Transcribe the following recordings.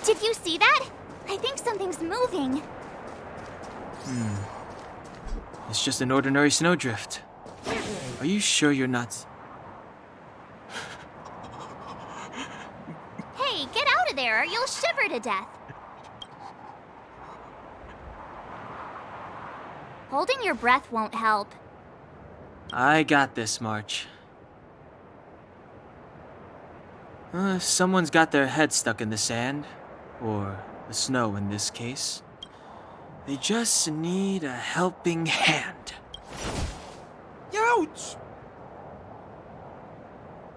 Did you see that? I think something's moving. It's just an ordinary snowdrift. Are you sure you're not... Hey, get out of there or you'll shiver to death. Holding your breath won't help. I got this, March. Someone's got their head stuck in the sand. Or the snow in this case. They just need a helping hand. Ouch!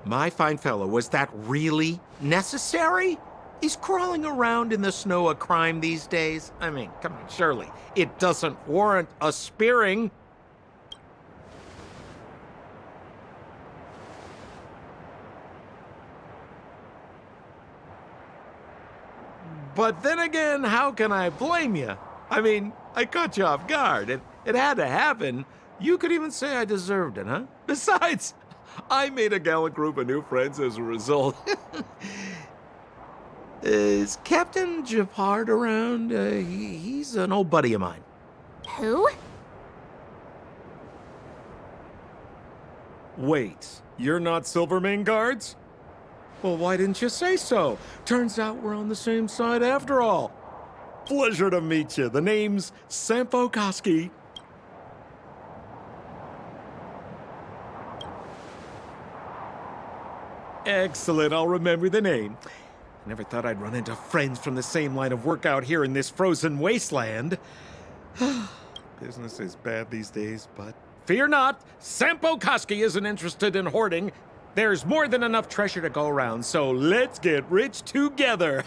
My fine fellow, was that really necessary? Is crawling around in the snow a crime these days? I mean, come on, surely. It doesn't warrant a spearing. But then again, how can I blame you? I mean, I caught you off guard. It had to happen. You could even say I deserved it, huh? Besides, I made a gallant group of new friends as a result. Is Captain Japard around? He's an old buddy of mine. Who? Wait, you're not Silvermane guards? Well, why didn't you say so? Turns out we're on the same side after all. Pleasure to meet you. The name's Sampo Koski. Excellent, I'll remember the name. I never thought I'd run into friends from the same line of work out here in this frozen wasteland. Business is bad these days, but fear not, Sampo Koski isn't interested in hoarding. There's more than enough treasure to go around, so let's get rich together.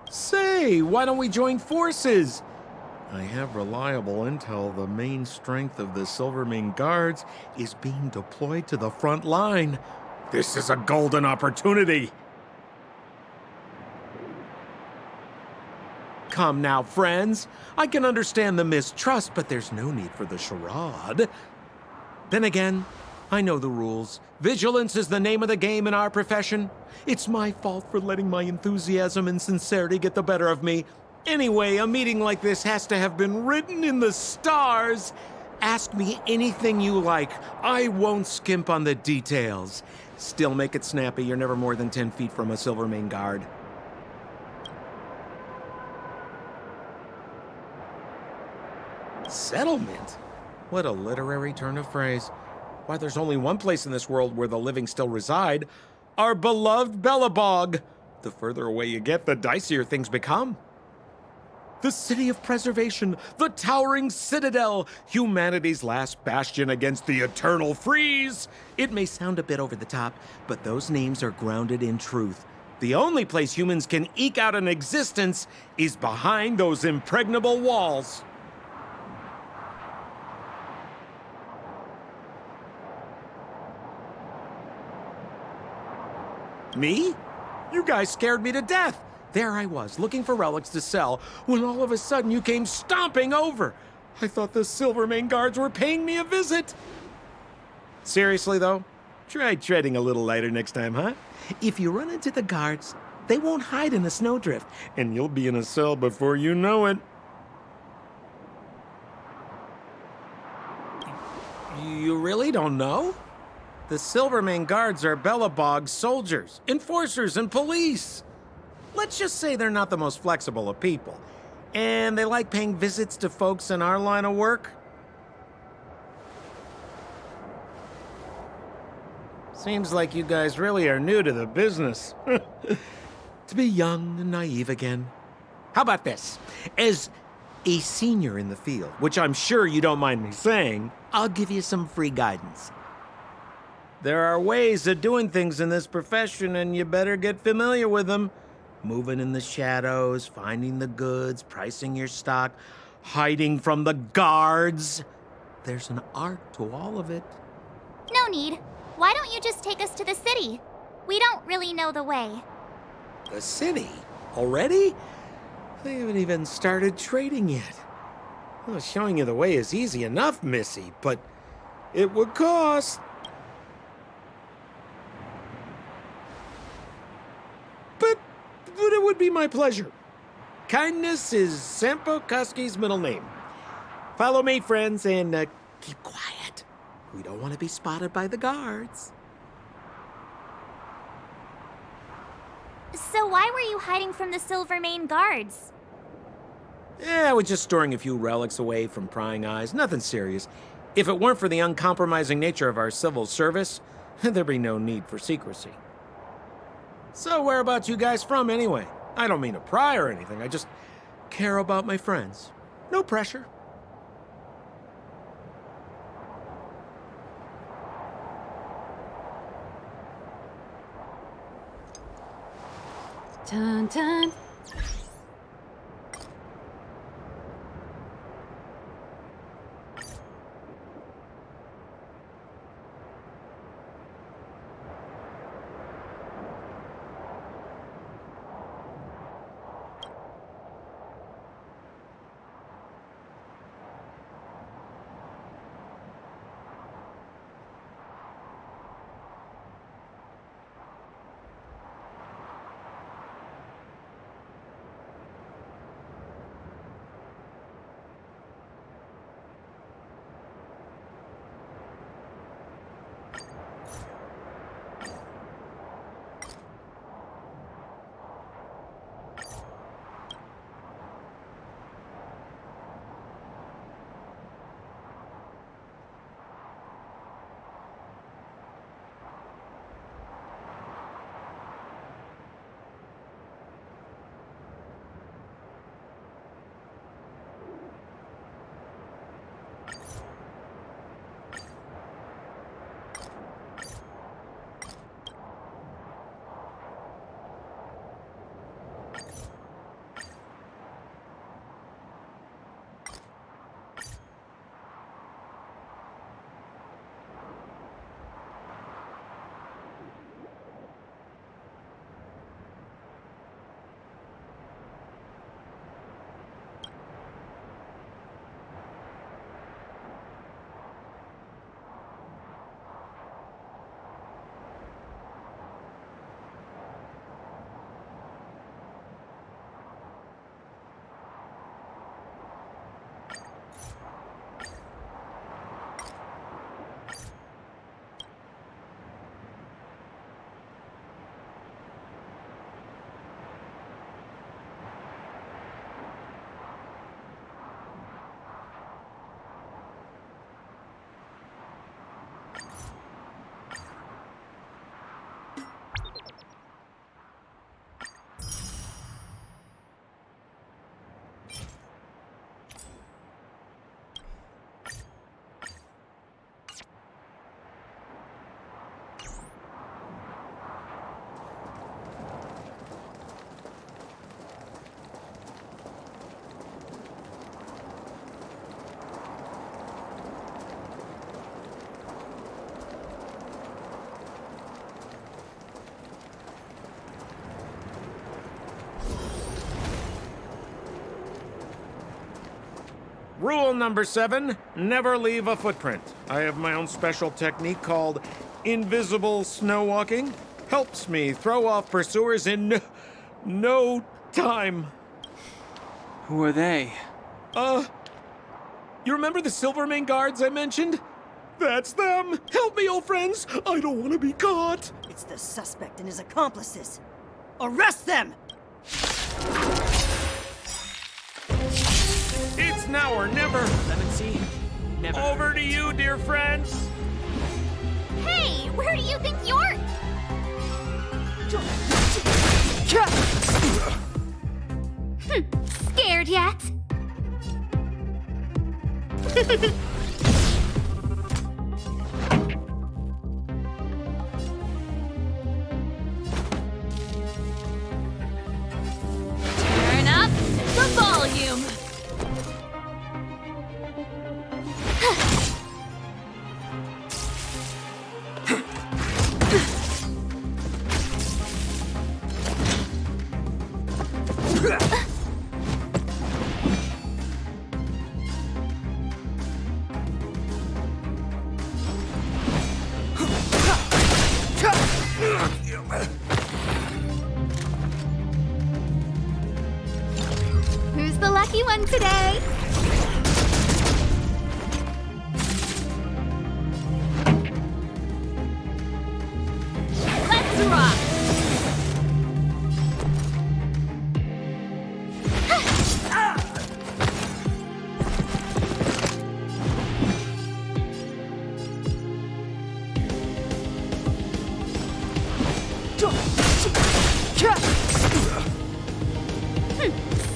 Say, why don't we join forces? I have reliable intel the main strength of the Silvermane Guards is being deployed to the front line. This is a golden opportunity. Come now, friends. I can understand the mistrust, but there's no need for the charade. Then again, I know the rules. Vigilance is the name of the game in our profession. It's my fault for letting my enthusiasm and sincerity get the better of me. Anyway, a meeting like this has to have been written in the stars. Ask me anything you like. I won't skimp on the details. Still make it snappy. You're never more than 10 feet from a Silvermane guard. Settlement? What a literary turn of phrase. Why, there's only one place in this world where the living still reside. Our beloved Belobog. The further away you get, the dicier things become. The city of preservation, the towering citadel, humanity's last bastion against the eternal freeze. It may sound a bit over the top, but those names are grounded in truth. The only place humans can eke out an existence is behind those impregnable walls. Me? You guys scared me to death. There I was, looking for relics to sell, when all of a sudden you came stomping over. I thought the Silvermane guards were paying me a visit. Seriously, though, try treading a little lighter next time, huh? If you run into the guards, they won't hide in a snowdrift, and you'll be in a cell before you know it. You really don't know? The Silvermane guards are Belobog's soldiers, enforcers, and police. Let's just say they're not the most flexible of people. And they like paying visits to folks in our line of work. Seems like you guys really are new to the business. To be young and naive again. How about this? As a senior in the field, which I'm sure you don't mind me saying, I'll give you some free guidance. There are ways of doing things in this profession, and you better get familiar with them. Moving in the shadows, finding the goods, pricing your stock, hiding from the guards. There's an art to all of it. No need. Why don't you just take us to the city? We don't really know the way. The city? Already? They haven't even started trading yet. Well, showing you the way is easy enough, Missy, but it would cost. But it would be my pleasure. Kindness is Sampo Koski's middle name. Follow me, friends, and keep quiet. We don't want to be spotted by the guards. So why were you hiding from the Silvermane guards? Yeah, I was just storing a few relics away from prying eyes. Nothing serious. If it weren't for the uncompromising nature of our civil service, there'd be no need for secrecy. So whereabouts you guys from, anyway? I don't mean to pry or anything. I just care about my friends. No pressure. Dun dun. Rule number 7, never leave a footprint. I have my own special technique called invisible snow walking. Helps me throw off pursuers in no time. Who are they? You remember the Silvermane guards I mentioned? That's them! Help me, old friends! I don't want to be caught! It's the suspect and his accomplices. Arrest them! It's now or never! Clemency? Never. Over to you, dear friends! Hey, where do you think you're... Scared yet? Turn up the volume. Who's the lucky one today? Let's rock.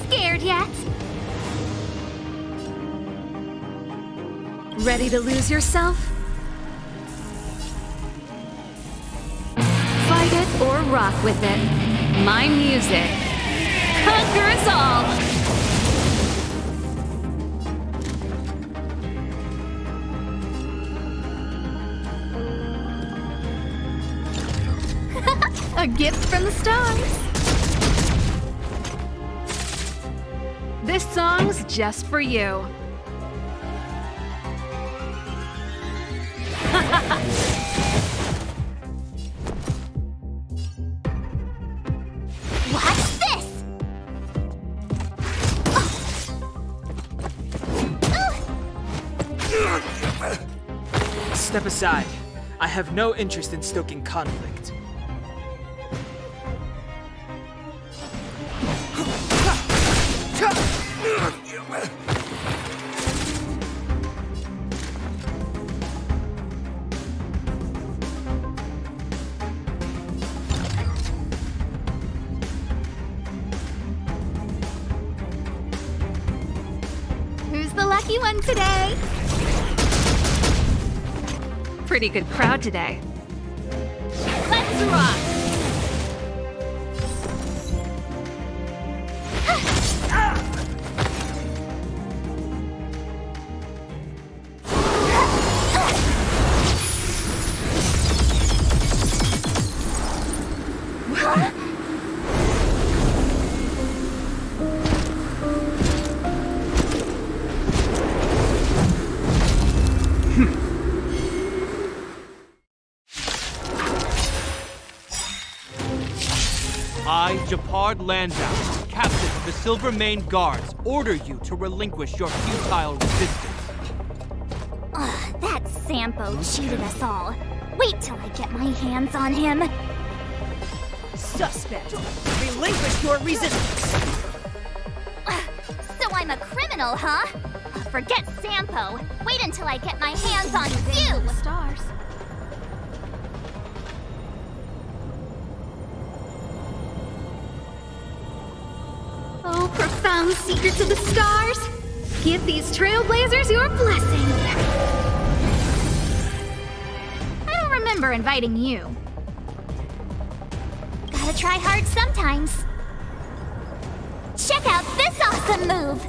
Scared yet? Ready to lose yourself? Fight it or rock with it. My music conquers all. A gift from the stars. This song's just for you. What's this? Step aside. I have no interest in stoking conflict. Who's the lucky one today? Pretty good crowd today. Let's rock! I, Japard Landau, captain of the Silver Mane Guards, order you to relinquish your futile resistance. Ugh, that Sampo cheated us all. Wait till I get my hands on him. Suspect! Relinquish your resistance! So I'm a criminal, huh? Forget Sampo. Wait until I get my hands on you! Stars. Oh, profound secrets of the stars! Give these trailblazers your blessing! I don't remember inviting you. Gotta try hard sometimes. Check out this awesome move!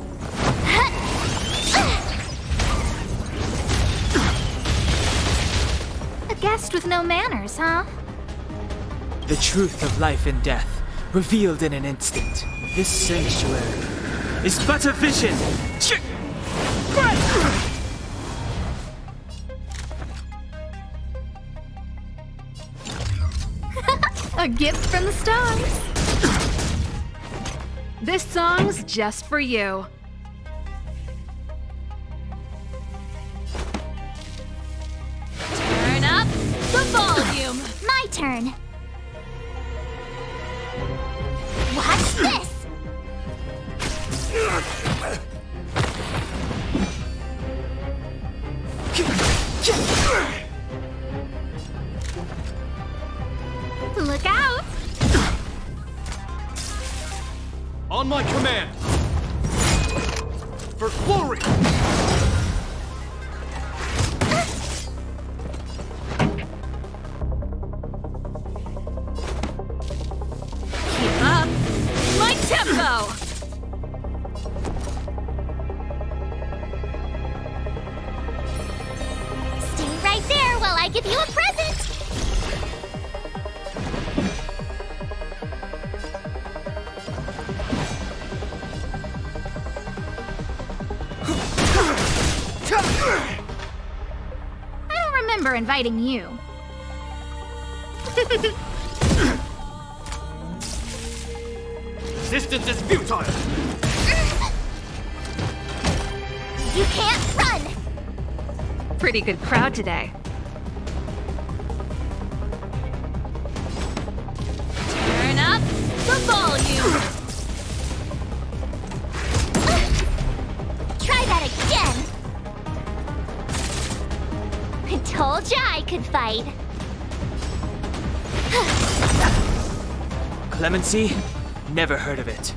A guest with no manners, huh? The truth of life and death, revealed in an instant. This sanctuary is but a vision. A gift from the stars. This song's just for you. Turn up the volume. My turn. Watch this! On my command! For glory! Keep up! My tempo! Stay right there while I give you a present! I don't remember inviting you. Resistance is futile! You can't run! Pretty good crowd today. Turn up the volume! Try that again! I told ya I could fight. Clemency? Never heard of it.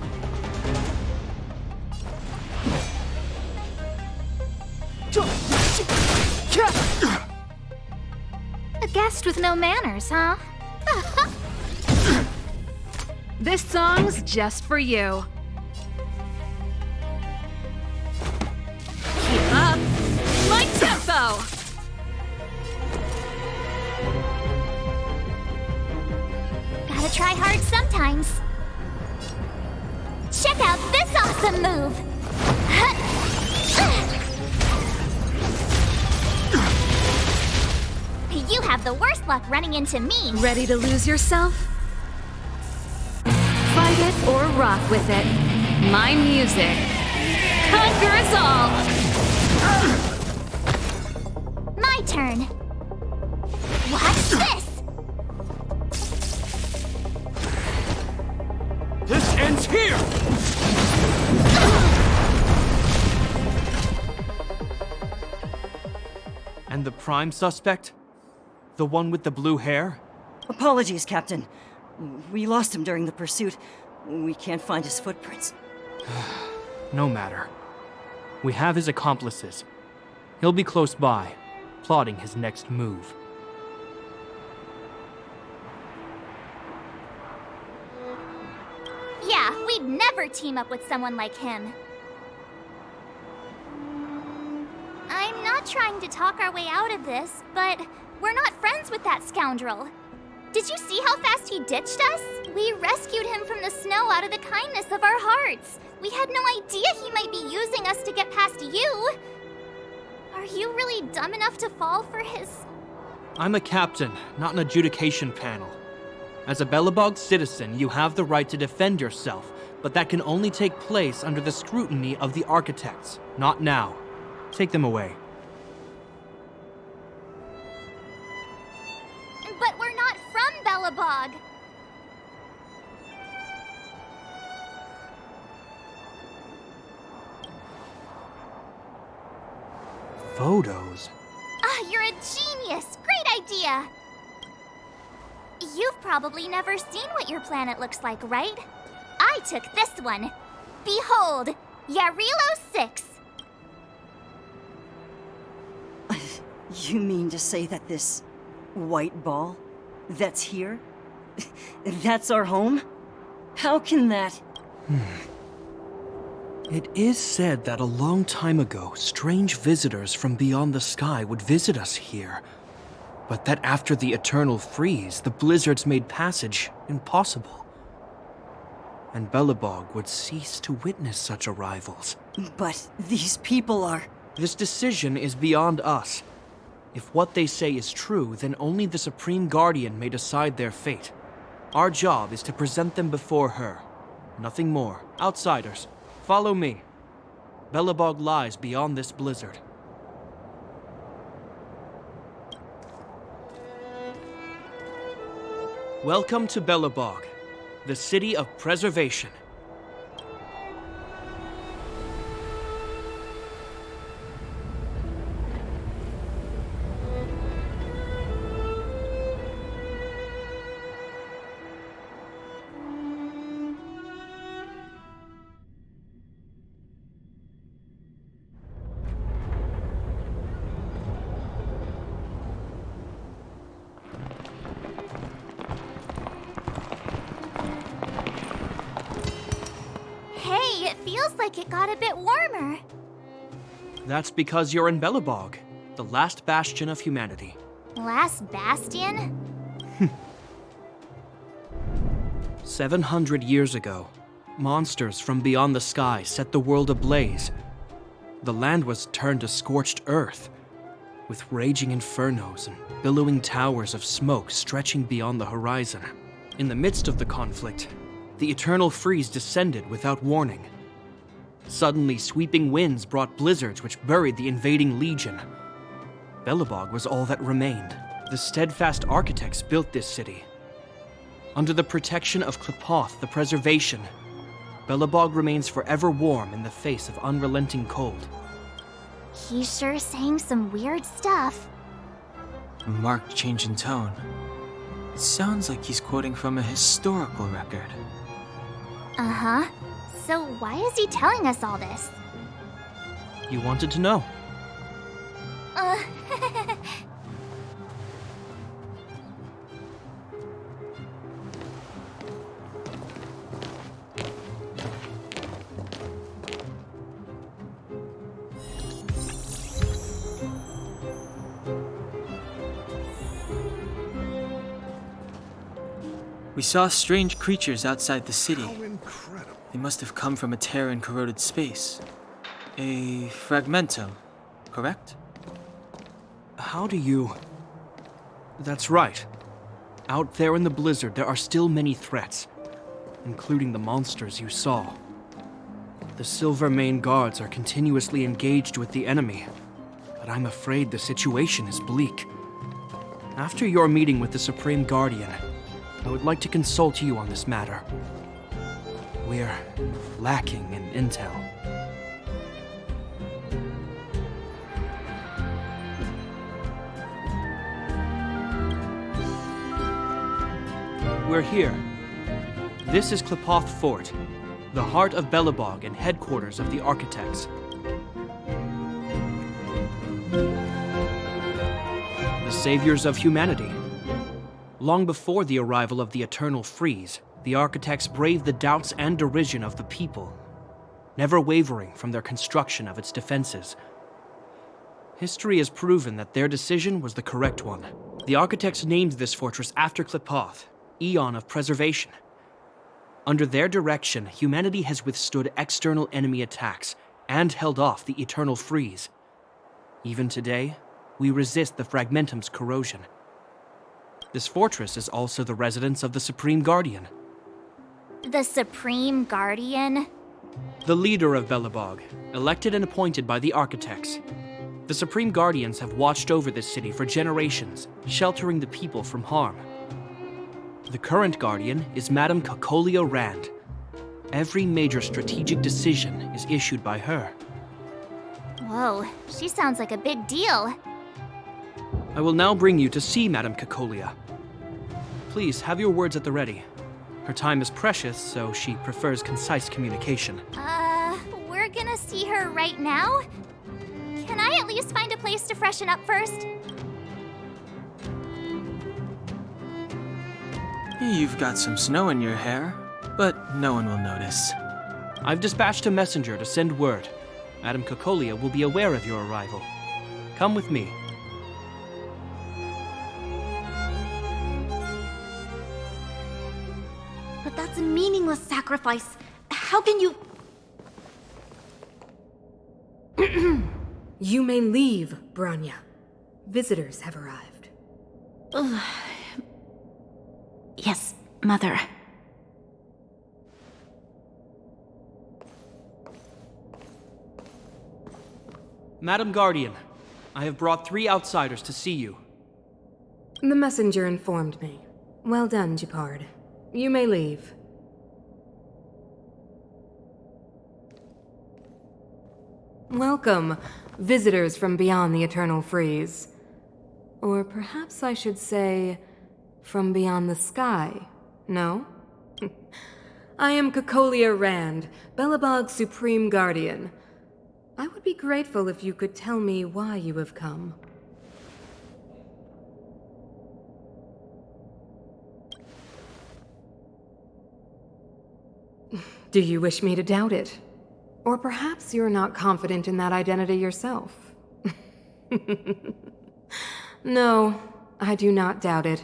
A guest with no manners, huh? This song's just for you. Keep up my tempo! Gotta try hard sometimes. Check out this awesome move! You have the worst luck running into me. Ready to lose yourself? Fight it or rock with it. My music conquers all! My turn. Watch this! This ends here! And the prime suspect? The one with the blue hair? Apologies, Captain. We lost him during the pursuit. We can't find his footprints. No matter. We have his accomplices. He'll be close by, plotting his next move. Yeah, we'd never team up with someone like him. I'm not trying to talk our way out of this, but we're not friends with that scoundrel. Did you see how fast he ditched us? We rescued him from the snow out of the kindness of our hearts. We had no idea he might be using us to get past you. Are you really dumb enough to fall for his... I'm a captain, not an adjudication panel. As a Belobog citizen, you have the right to defend yourself, but that can only take place under the scrutiny of the architects, not now. Take them away. But we're not from Belobog. Photos? Ah, you're a genius! Great idea! You've probably never seen what your planet looks like, right? I took this one. Behold, Jarilo-VI. You mean to say that this white ball that's here? That's our home? How can that... It is said that a long time ago, strange visitors from beyond the sky would visit us here. But that after the eternal freeze, the blizzards made passage impossible. And Belobog would cease to witness such arrivals. But these people are... This decision is beyond us. If what they say is true, then only the Supreme Guardian may decide their fate. Our job is to present them before her. Nothing more. Outsiders, follow me. Belobog lies beyond this blizzard. Welcome to Belobog, the city of preservation. feels like it got a bit warmer. That's because you're in Belobog, the last bastion of humanity. Last bastion? 700 years ago, monsters from beyond the sky set the world ablaze. The land was turned to scorched earth, with raging infernos and billowing towers of smoke stretching beyond the horizon. In the midst of the conflict, the eternal freeze descended without warning. Suddenly, sweeping winds brought blizzards which buried the invading legion. Belobog was all that remained. The steadfast architects built this city. Under the protection of Qlipoth, the preservation, Belobog remains forever warm in the face of unrelenting cold. He's sure saying some weird stuff. A marked change in tone. It sounds like he's quoting from a historical record. Uh-huh. So why is he telling us all this? You wanted to know. Uh... We saw strange creatures outside the city. How incredible. They must have come from a tear in corroded space. A fragmentum, correct? How do you... That's right. Out there in the blizzard, there are still many threats, including the monsters you saw. The Silvermane guards are continuously engaged with the enemy, but I'm afraid the situation is bleak. After your meeting with the Supreme Guardian, I would like to consult you on this matter. We're lacking in intel. We're here. This is Qlipoth Fort, the heart of Belobog and headquarters of the architects. The saviors of humanity. Long before the arrival of the Eternal Freeze, the architects braved the doubts and derision of the people, never wavering from their construction of its defenses. History has proven that their decision was the correct one. The architects named this fortress after Qlipoth, Eon of Preservation. Under their direction, humanity has withstood external enemy attacks and held off the Eternal Freeze. Even today, we resist the Fragmentum's corrosion. This fortress is also the residence of the Supreme Guardian. The Supreme Guardian? The leader of Belobog, elected and appointed by the architects. The Supreme Guardians have watched over this city for generations, sheltering the people from harm. The current Guardian is Madame Cocolia Rand. Every major strategic decision is issued by her. Whoa, she sounds like a big deal. I will now bring you to see Madame Cocolia. Please have your words at the ready. Her time is precious, so she prefers concise communication. We're gonna see her right now? Can I at least find a place to freshen up first? You've got some snow in your hair, but no one will notice. I've dispatched a messenger to send word. Madame Cocolia will be aware of your arrival. Come with me. But that's a meaningless sacrifice. How can you... You may leave, Bronya. Visitors have arrived. Yes, Mother. Madam Guardian, I have brought 3 outsiders to see you. The messenger informed me. Well done, Gepard. You may leave. Welcome, visitors from beyond the Eternal Freeze. Or perhaps I should say, from beyond the sky, no? I am Cocolia Rand, Belobog's Supreme Guardian. I would be grateful if you could tell me why you have come. Do you wish me to doubt it? Or perhaps you're not confident in that identity yourself. No, I do not doubt it.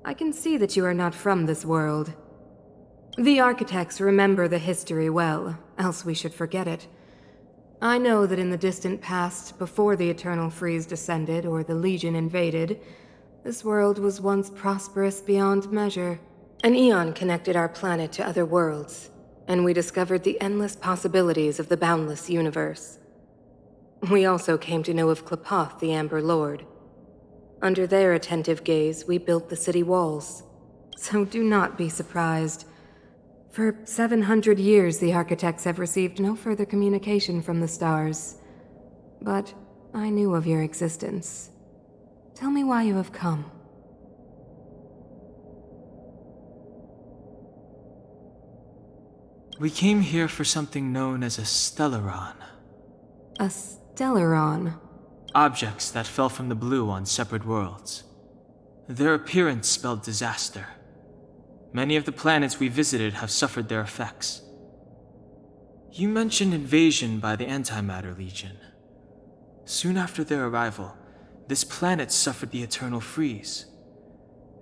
I can see that you are not from this world. The architects remember the history well, else we should forget it. I know that in the distant past, before the Eternal Freeze descended or the Legion invaded, this world was once prosperous beyond measure. An eon connected our planet to other worlds, and we discovered the endless possibilities of the boundless universe. We also came to know of Klapoth, the Amber Lord. Under their attentive gaze, we built the city walls. So do not be surprised. For 700 years, the architects have received no further communication from the stars. But I knew of your existence. Tell me why you have come. We came here for something known as a stellaron. A stellaron? Objects that fell from the blue on separate worlds. Their appearance spelled disaster. Many of the planets we visited have suffered their effects. You mentioned invasion by the Antimatter Legion. Soon after their arrival, this planet suffered the Eternal Freeze.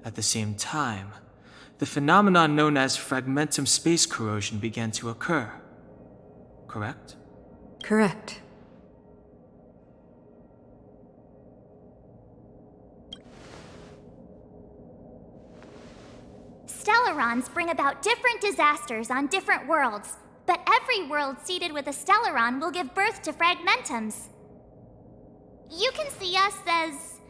At the same time, the phenomenon known as fragmentum space corrosion began to occur. Correct? Correct. Stellarons bring about different disasters on different worlds, but every world seeded with a stellaron will give birth to fragmentums. You can see us as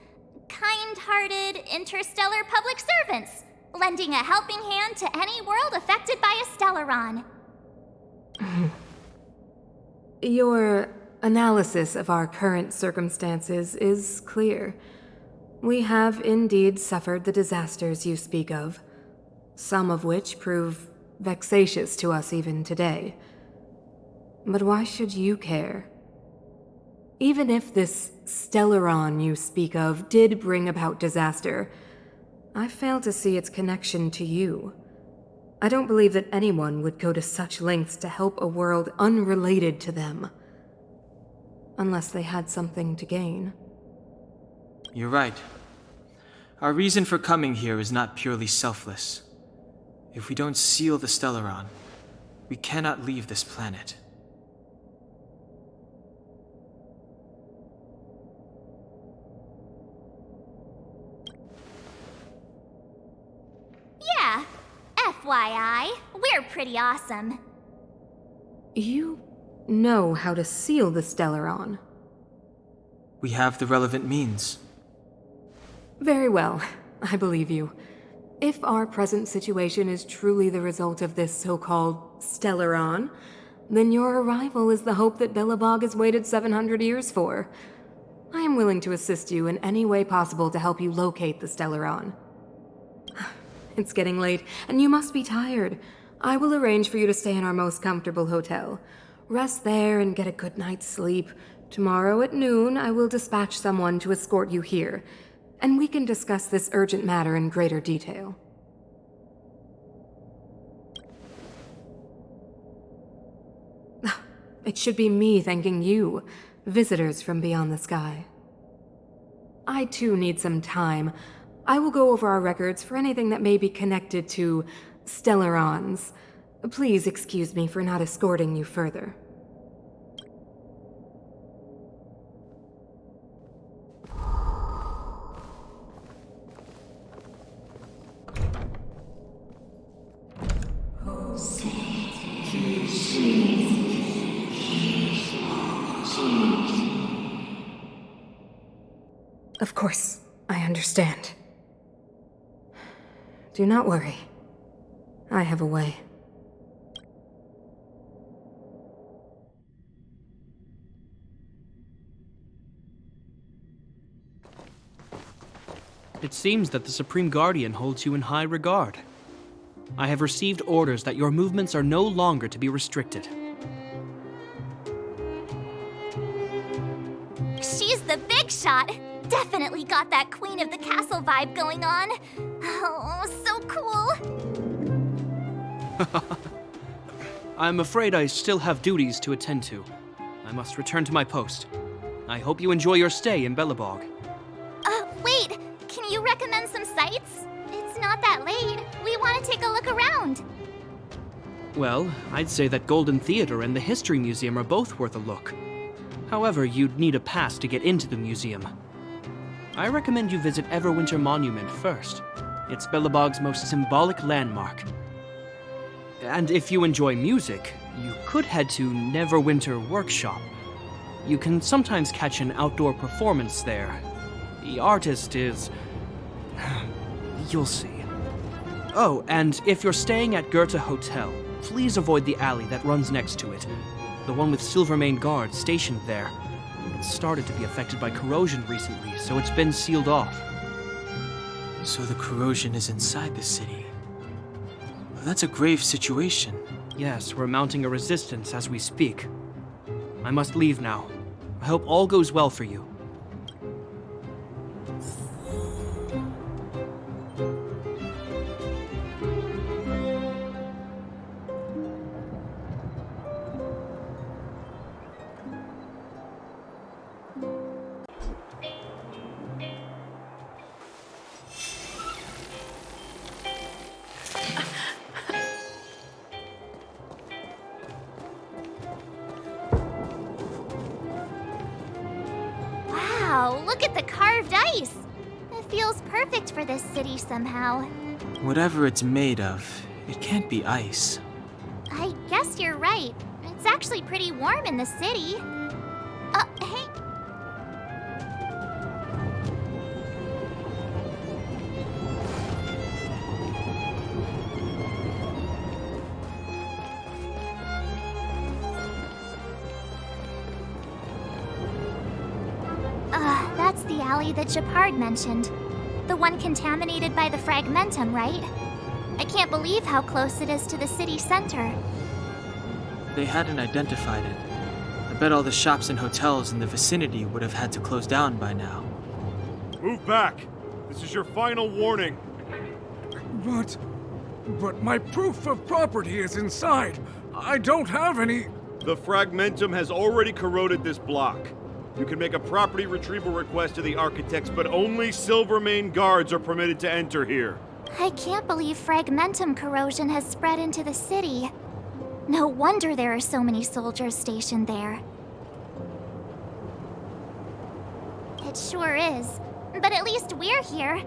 kind-hearted interstellar public servants, lending a helping hand to any world affected by a stellaron. Your analysis of our current circumstances is clear. We have indeed suffered the disasters you speak of, some of which prove vexatious to us even today. But why should you care? Even if this stellaron you speak of did bring about disaster, I fail to see its connection to you. I don't believe that anyone would go to such lengths to help a world unrelated to them. Unless they had something to gain. You're right. Our reason for coming here is not purely selfless. If we don't seal the stellaron, we cannot leave this planet. Yeah, FYI, we're pretty awesome. You know how to seal the stellaron. We have the relevant means. Very well, I believe you. If our present situation is truly the result of this so-called stellaron, then your arrival is the hope that Belobog has waited 700 years for. I am willing to assist you in any way possible to help you locate the stellaron. It's getting late, and you must be tired. I will arrange for you to stay in our most comfortable hotel. Rest there and get a good night's sleep. Tomorrow at noon, I will dispatch someone to escort you here, and we can discuss this urgent matter in greater detail. It should be me thanking you, visitors from beyond the sky. I too need some time. I will go over our records for anything that may be connected to stellarons. Please excuse me for not escorting you further. Of course, I understand. Do not worry. I have a way. It seems that the Supreme Guardian holds you in high regard. I have received orders that your movements are no longer to be restricted. She's the big shot. Definitely got that Queen of the Castle vibe going on. Oh, so cool. I'm afraid I still have duties to attend to. I must return to my post. I hope you enjoy your stay in Belobog. Wait! Can you recommend some sites? It's not that late. We want to take a look around. Well, I'd say that Golden Theater and the History Museum are both worth a look. However, you'd need a pass to get into the museum. I recommend you visit Everwinter Monument first. It's Belobog's most symbolic landmark. And if you enjoy music, you could head to Neverwinter Workshop. You can sometimes catch an outdoor performance there. The artist is... you'll see. Oh, and if you're staying at Goethe Hotel, please avoid the alley that runs next to it. The one with Silvermane guards stationed there. It's started to be affected by corrosion recently, so it's been sealed off. So the corrosion is inside the city. That's a grave situation. Yes, we're mounting a resistance as we speak. I must leave now. I hope all goes well for you. Wow, look at the carved ice! It feels perfect for this city somehow. Whatever it's made of, it can't be ice. I guess you're right. It's actually pretty warm in the city. Hey. That's the alley that Japard mentioned. The one contaminated by the fragmentum, right? I can't believe how close it is to the city center. They hadn't identified it. I bet all the shops and hotels in the vicinity would have had to close down by now. Move back! This is your final warning. But my proof of property is inside. I don't have any... The fragmentum has already corroded this block. You can make a property retrieval request to the architects, but only Silvermane guards are permitted to enter here. I can't believe fragmentum corrosion has spread into the city. No wonder there are so many soldiers stationed there. It sure is. But at least we're here.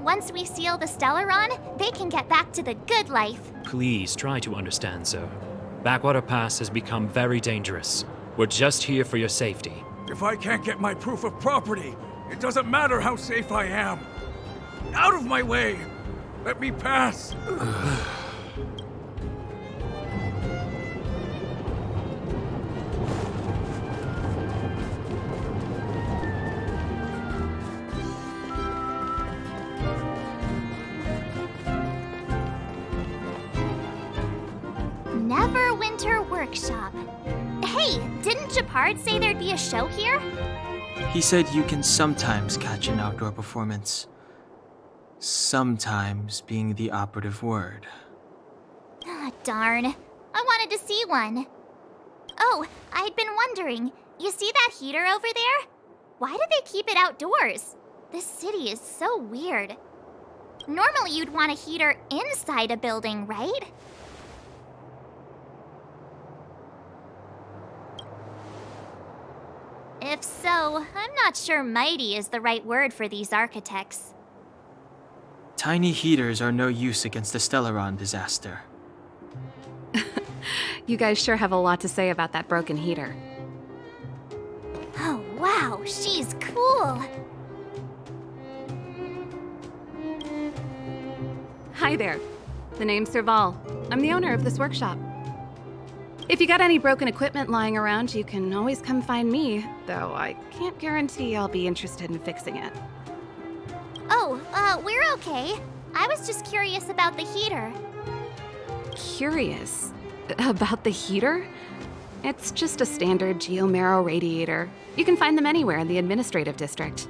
Once we seal the Stellaron, they can get back to the good life. Please try to understand, sir. Backwater Pass has become very dangerous. We're just here for your safety. If I can't get my proof of property, it doesn't matter how safe I am. Out of my way! Let me pass! Neverwinter Workshop. Hey, didn't Japard say there'd be a show here? He said you can sometimes catch an outdoor performance. Sometimes being the operative word. Ah, darn. I wanted to see one. Oh, I'd been wondering. You see that heater over there? Why do they keep it outdoors? This city is so weird. Normally you'd want a heater inside a building, right? If so, I'm not sure mighty is the right word for these architects. Tiny heaters are no use against the Stellaron disaster. You guys sure have a lot to say about that broken heater. Oh, wow, she's cool. Hi there. The name's Serval. I'm the owner of this workshop. If you got any broken equipment lying around, you can always come find me, though I can't guarantee I'll be interested in fixing it. Oh, we're okay. I was just curious about the heater. Curious? About the heater? It's just a standard geomarrow radiator. You can find them anywhere in the administrative district.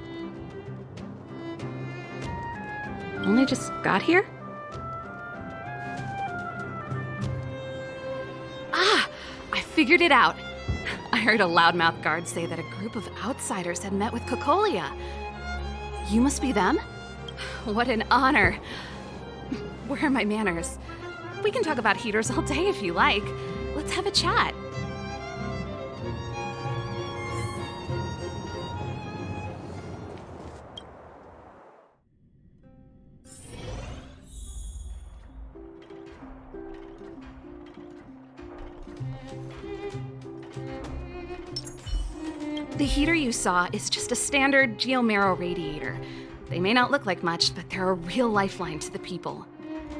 Only just got here? Ah! figured it out. I heard a loudmouth guard say that a group of outsiders had met with Cocolia. You must be them? What an honor. Where are my manners? We can talk about heaters all day if you like. Let's have a chat. The heater you saw is just a standard geomero radiator. They may not look like much, but they're a real lifeline to the people.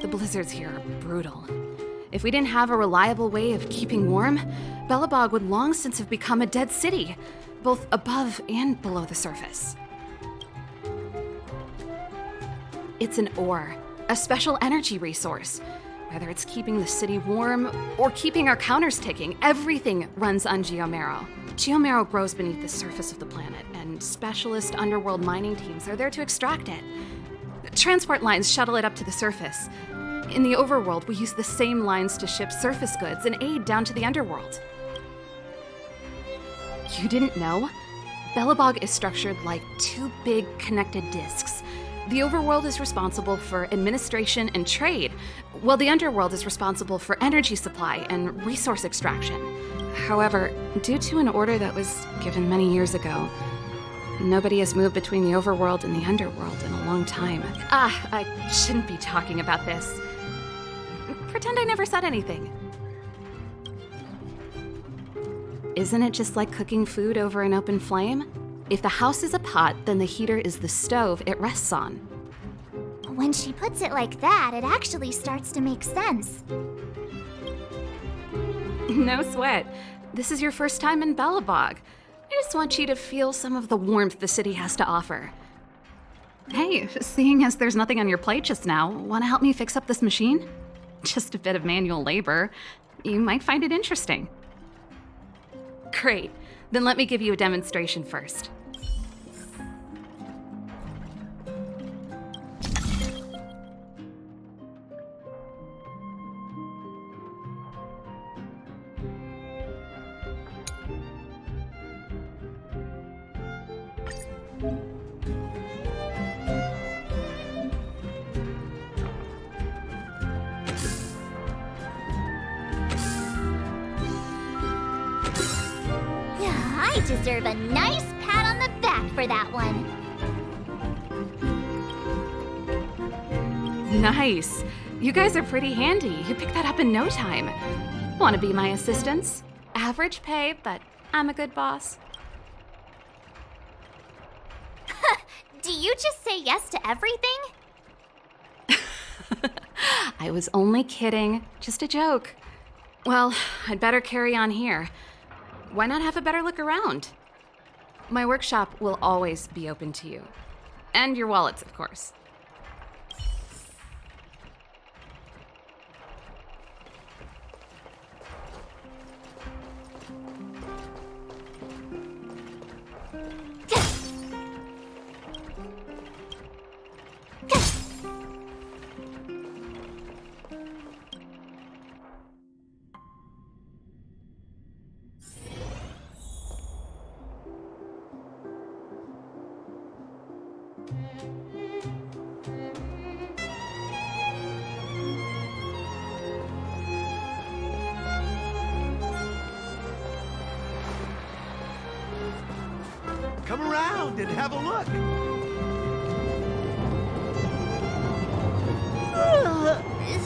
The blizzards here are brutal. If we didn't have a reliable way of keeping warm, Belobog would long since have become a dead city, both above and below the surface. It's an ore, a special energy resource. Whether it's keeping the city warm or keeping our counters ticking, everything runs on geomero. Geomero grows beneath the surface of the planet, and specialist underworld mining teams are there to extract it. Transport lines shuttle it up to the surface. In the overworld, we use the same lines to ship surface goods and aid down to the underworld. You didn't know? Belobog is structured like two big connected disks. The overworld is responsible for administration and trade, while the underworld is responsible for energy supply and resource extraction. However, due to an order that was given many years ago, nobody has moved between the overworld and the underworld in a long time. I shouldn't be talking about this. Pretend I never said anything. Isn't it just like cooking food over an open flame? If the house is a pot, then the heater is the stove it rests on. When she puts it like that, it actually starts to make sense. No sweat. This is your first time in Belobog. I just want you to feel some of the warmth the city has to offer. Hey, seeing as there's nothing on your plate just now, want to help me fix up this machine? Just a bit of manual labor. You might find it interesting. Great. Then let me give you a demonstration first. I deserve a nice pat on the back for that one. Nice. You guys are pretty handy. You picked that up in no time. Want to be my assistants? Average pay, but I'm a good boss. Do you just say yes to everything? I was only kidding. Just a joke. Well, I'd better carry on here. Why not have a better look around? My workshop will always be open to you. And your wallets, of course. Come around and have a look.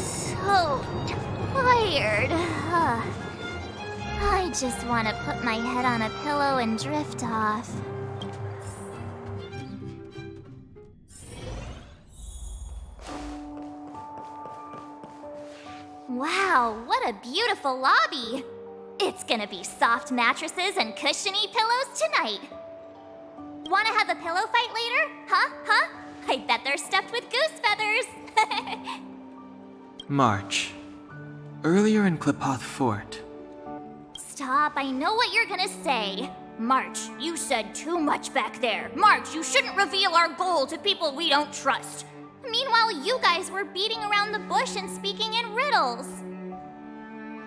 So tired. I just want to put my head on a pillow and drift off. Wow, what a beautiful lobby! It's gonna be soft mattresses and cushiony pillows tonight. Wanna have a pillow fight later? Huh? I bet they're stuffed with goose feathers. March. Earlier in Klipoth Fort. Stop, I know what you're gonna say. March, you said too much back there. March, you shouldn't reveal our goal to people we don't trust. Meanwhile, you guys were beating around the bush and speaking in riddles.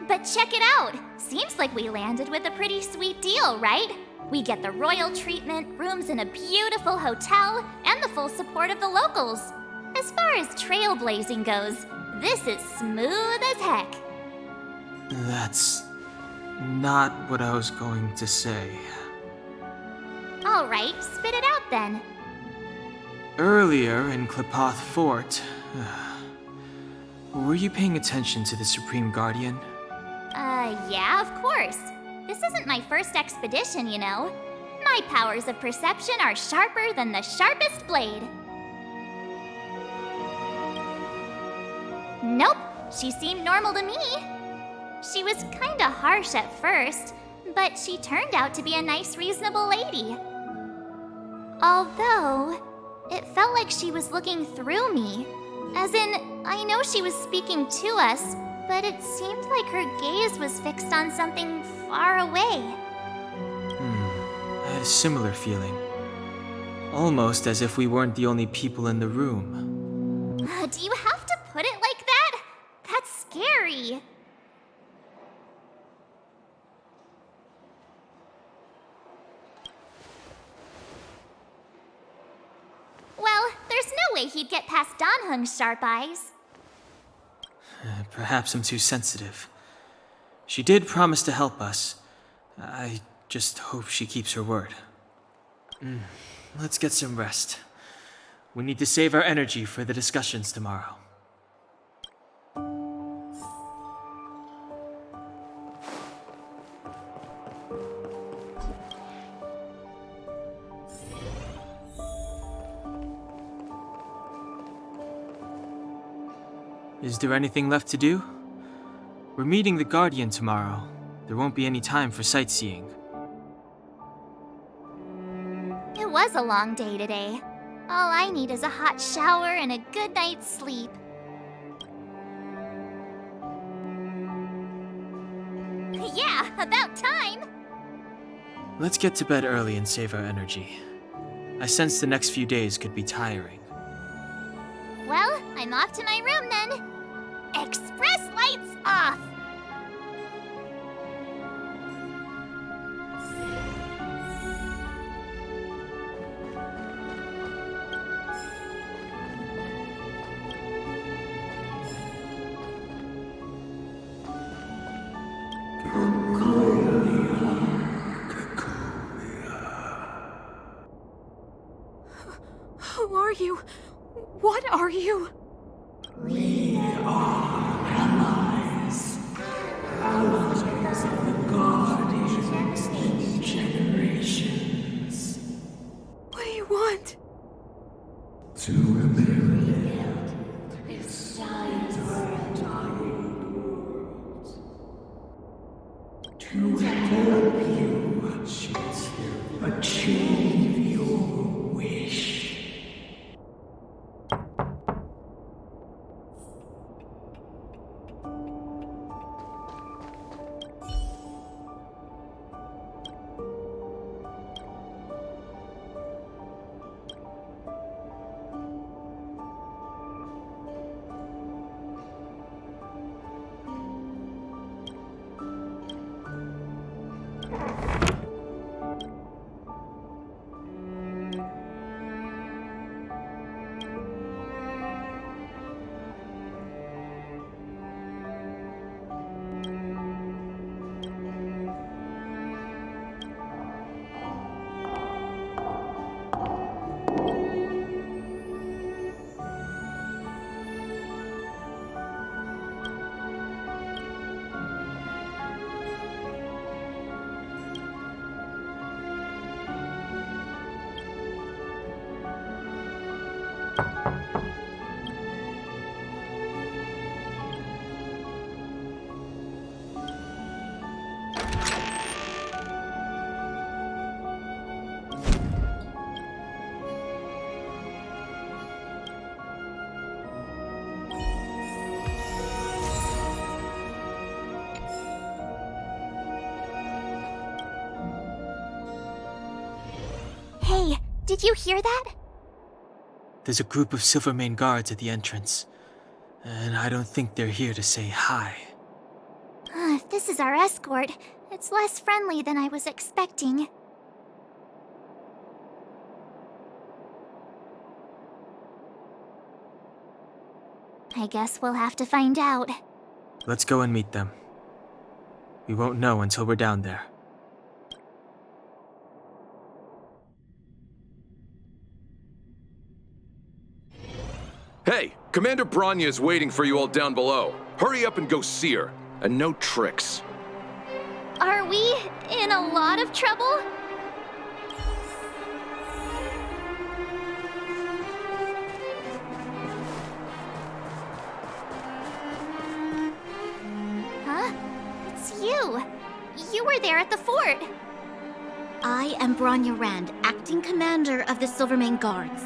But check it out! Seems like we landed with a pretty sweet deal, right? We get the royal treatment, rooms in a beautiful hotel, and the full support of the locals. As far as trailblazing goes, this is smooth as heck. That's not what I was going to say. Alright, spit it out then. Earlier in Klipoth Fort, were you paying attention to the Supreme Guardian? Yeah, of course. This isn't my first expedition, you know. My powers of perception are sharper than the sharpest blade. Nope, she seemed normal to me. She was kinda harsh at first, but she turned out to be a nice, reasonable lady. Although, it felt like she was looking through me. As in, I know she was speaking to us, but it seemed like her gaze was fixed on something far away. I had a similar feeling. Almost as if we weren't the only people in the room. Do you have to put it like that? That's scary. Well, there's no way he'd get past Danhung's sharp eyes. Perhaps I'm too sensitive. She did promise to help us. I just hope she keeps her word. Let's get some rest. We need to save our energy for the discussions tomorrow. Is there anything left to do? We're meeting the Guardian tomorrow. There won't be any time for sightseeing. It was a long day today. All I need is a hot shower and a good night's sleep. Yeah, about time! Let's get to bed early and save our energy. I sense the next few days could be tiring. Well, I'm off to my room then. Express lights off! Who are you? What are you? We are allies. Outskirts of the Guardians in generations. What do you want? To rebuild its entire world. To help you achieve your wish. Hey, did you hear that? There's a group of Silvermane guards at the entrance, and I don't think they're here to say hi. If this is our escort, it's less friendly than I was expecting. I guess we'll have to find out. Let's go and meet them. We won't know until we're down there. Hey, Commander Bronya is waiting for you all down below. Hurry up and go see her. And no tricks. Are we in a lot of trouble? Huh? It's you. You were there at the fort. I am Bronya Rand, acting commander of the Silvermane Guards.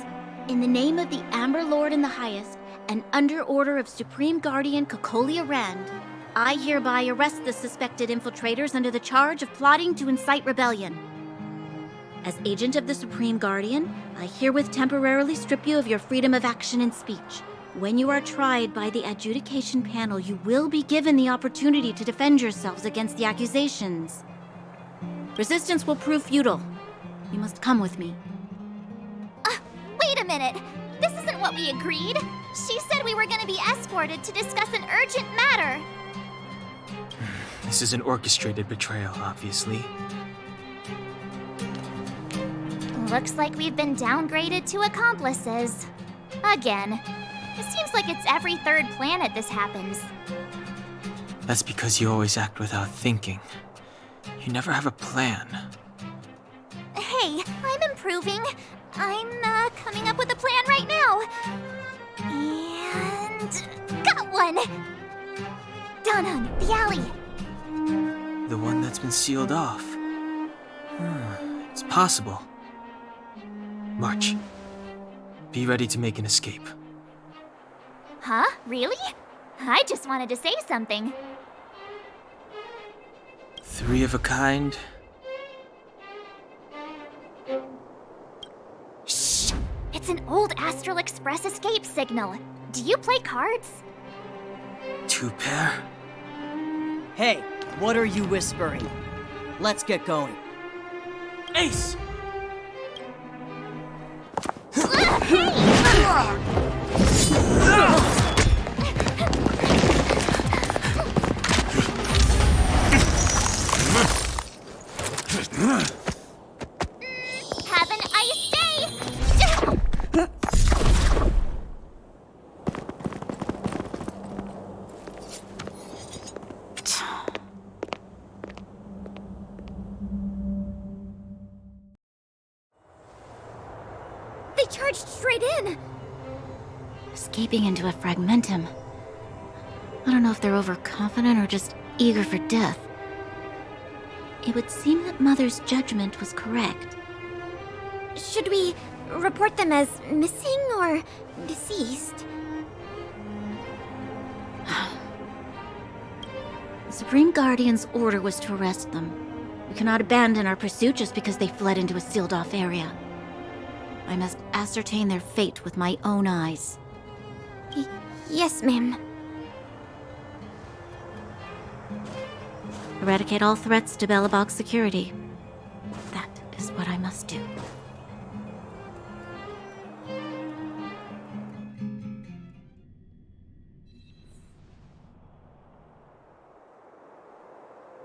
In the name of the Amber Lord in the Highest, and under order of Supreme Guardian Cocolia Rand, I hereby arrest the suspected infiltrators under the charge of plotting to incite rebellion. As agent of the Supreme Guardian, I herewith temporarily strip you of your freedom of action and speech. When you are tried by the adjudication panel, you will be given the opportunity to defend yourselves against the accusations. Resistance will prove futile. You must come with me. Wait a minute! This isn't what we agreed! She said we were gonna be escorted to discuss an urgent matter! This is an orchestrated betrayal, obviously. Looks like we've been downgraded to accomplices. Again. It seems like it's every third planet this happens. That's because you always act without thinking. You never have a plan. Hey, I'm improving. I'm coming up with a plan right now. And got one! Down the alley. The one that's been sealed off. It's possible. March. Be ready to make an escape. Huh? Really? I just wanted to say something. 3 of a kind. Shh! It's an old Astral Express escape signal. Do you play cards? 2 pair? Hey, what are you whispering? Let's get going. Ace! Have an ice day! They charged straight in! Escaping into a fragmentum. I don't know if they're overconfident or just eager for death. It would seem that Mother's judgment was correct. Should we report them as missing or deceased? The Supreme Guardian's order was to arrest them. We cannot abandon our pursuit just because they fled into a sealed-off area. I must ascertain their fate with my own eyes. Yes, ma'am. Eradicate all threats to Belobog's security. That is what I must do.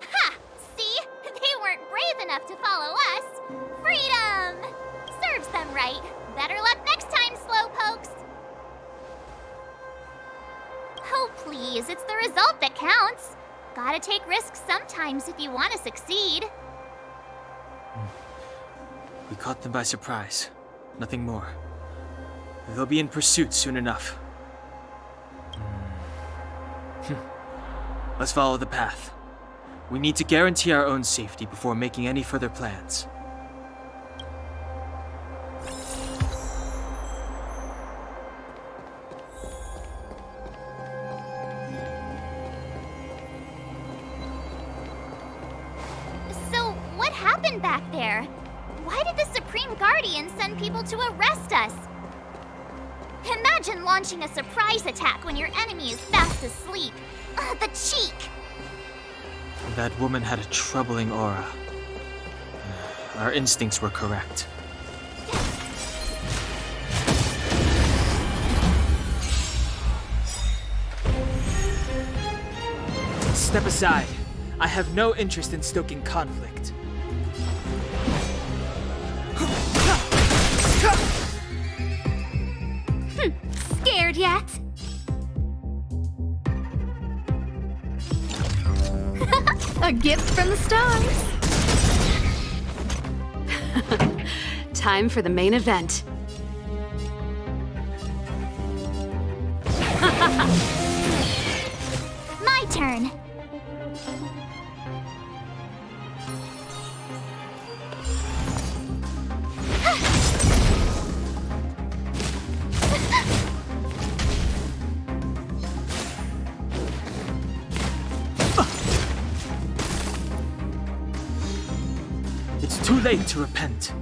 Ha! See? They weren't brave enough to follow us. Freedom! Serves them right. Better luck next time, slowpokes. Oh, please, it's the result that counts. Gotta take risks sometimes if you want to succeed. We caught them by surprise. Nothing more. They'll be in pursuit soon enough. Let's follow the path. We need to guarantee our own safety before making any further plans. Back there. Why did the Supreme Guardian send people to arrest us? Imagine launching a surprise attack when your enemy is fast asleep. The cheek! That woman had a troubling aura. Our instincts were correct. Step aside. I have no interest in stoking conflict. Scared yet? A gift from the stars. Time for the main event. My turn. It's too late to repent.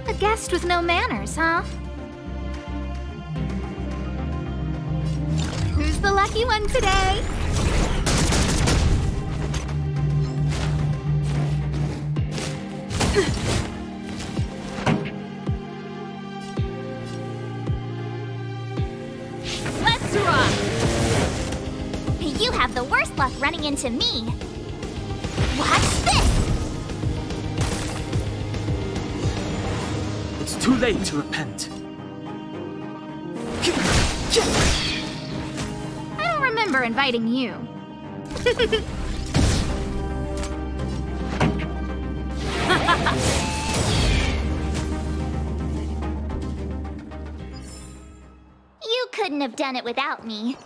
A guest with no manners, huh? Who's the lucky one today? Let's rock! You have the worst luck running into me. Watch this! It's too late to repent. I don't remember inviting you. You couldn't have done it without me.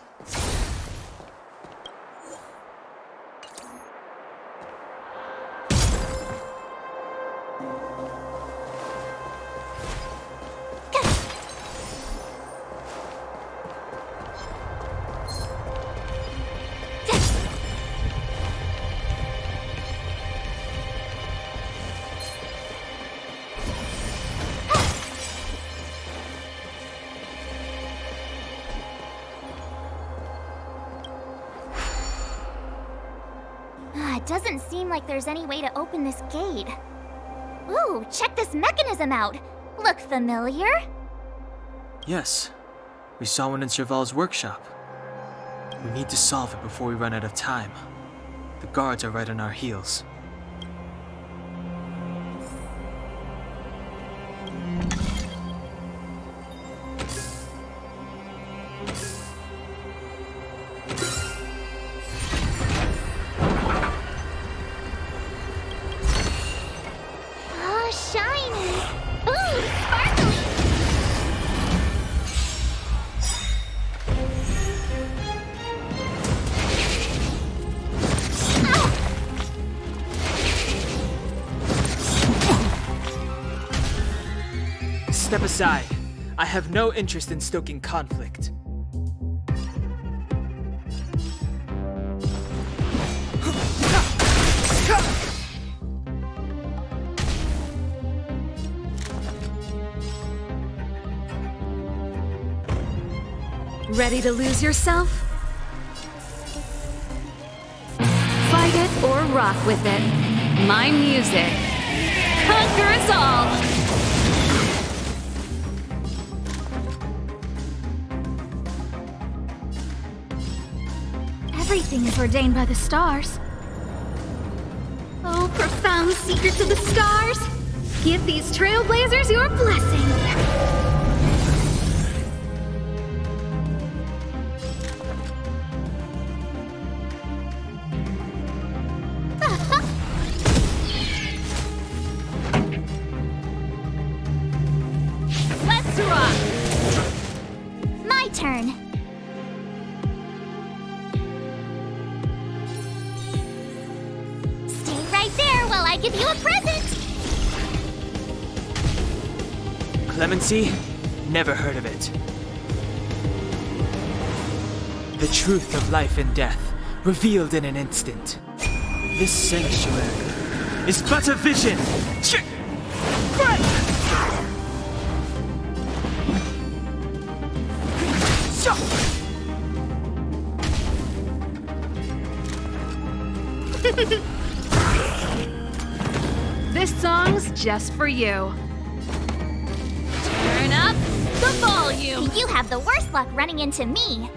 It doesn't seem like there's any way to open this gate. Ooh, check this mechanism out! Look familiar? Yes, we saw one in Serval's workshop. We need to solve it before we run out of time. The guards are right on our heels. Oh, shiny! Ooh, sparkly! Step aside. I have no interest in stoking conflict. Ready to lose yourself? Fight it or rock with it. My music. Conquer us all! Everything is ordained by the stars. Oh, profound secrets of the stars! Give these trailblazers your blessing! Let's rock! My turn. Stay right there while I give you a present! Clemency? Never heard of it. The truth of life and death, revealed in an instant. This sanctuary is but a vision! This song's just for you. Turn up the volume. You have the worst luck running into me.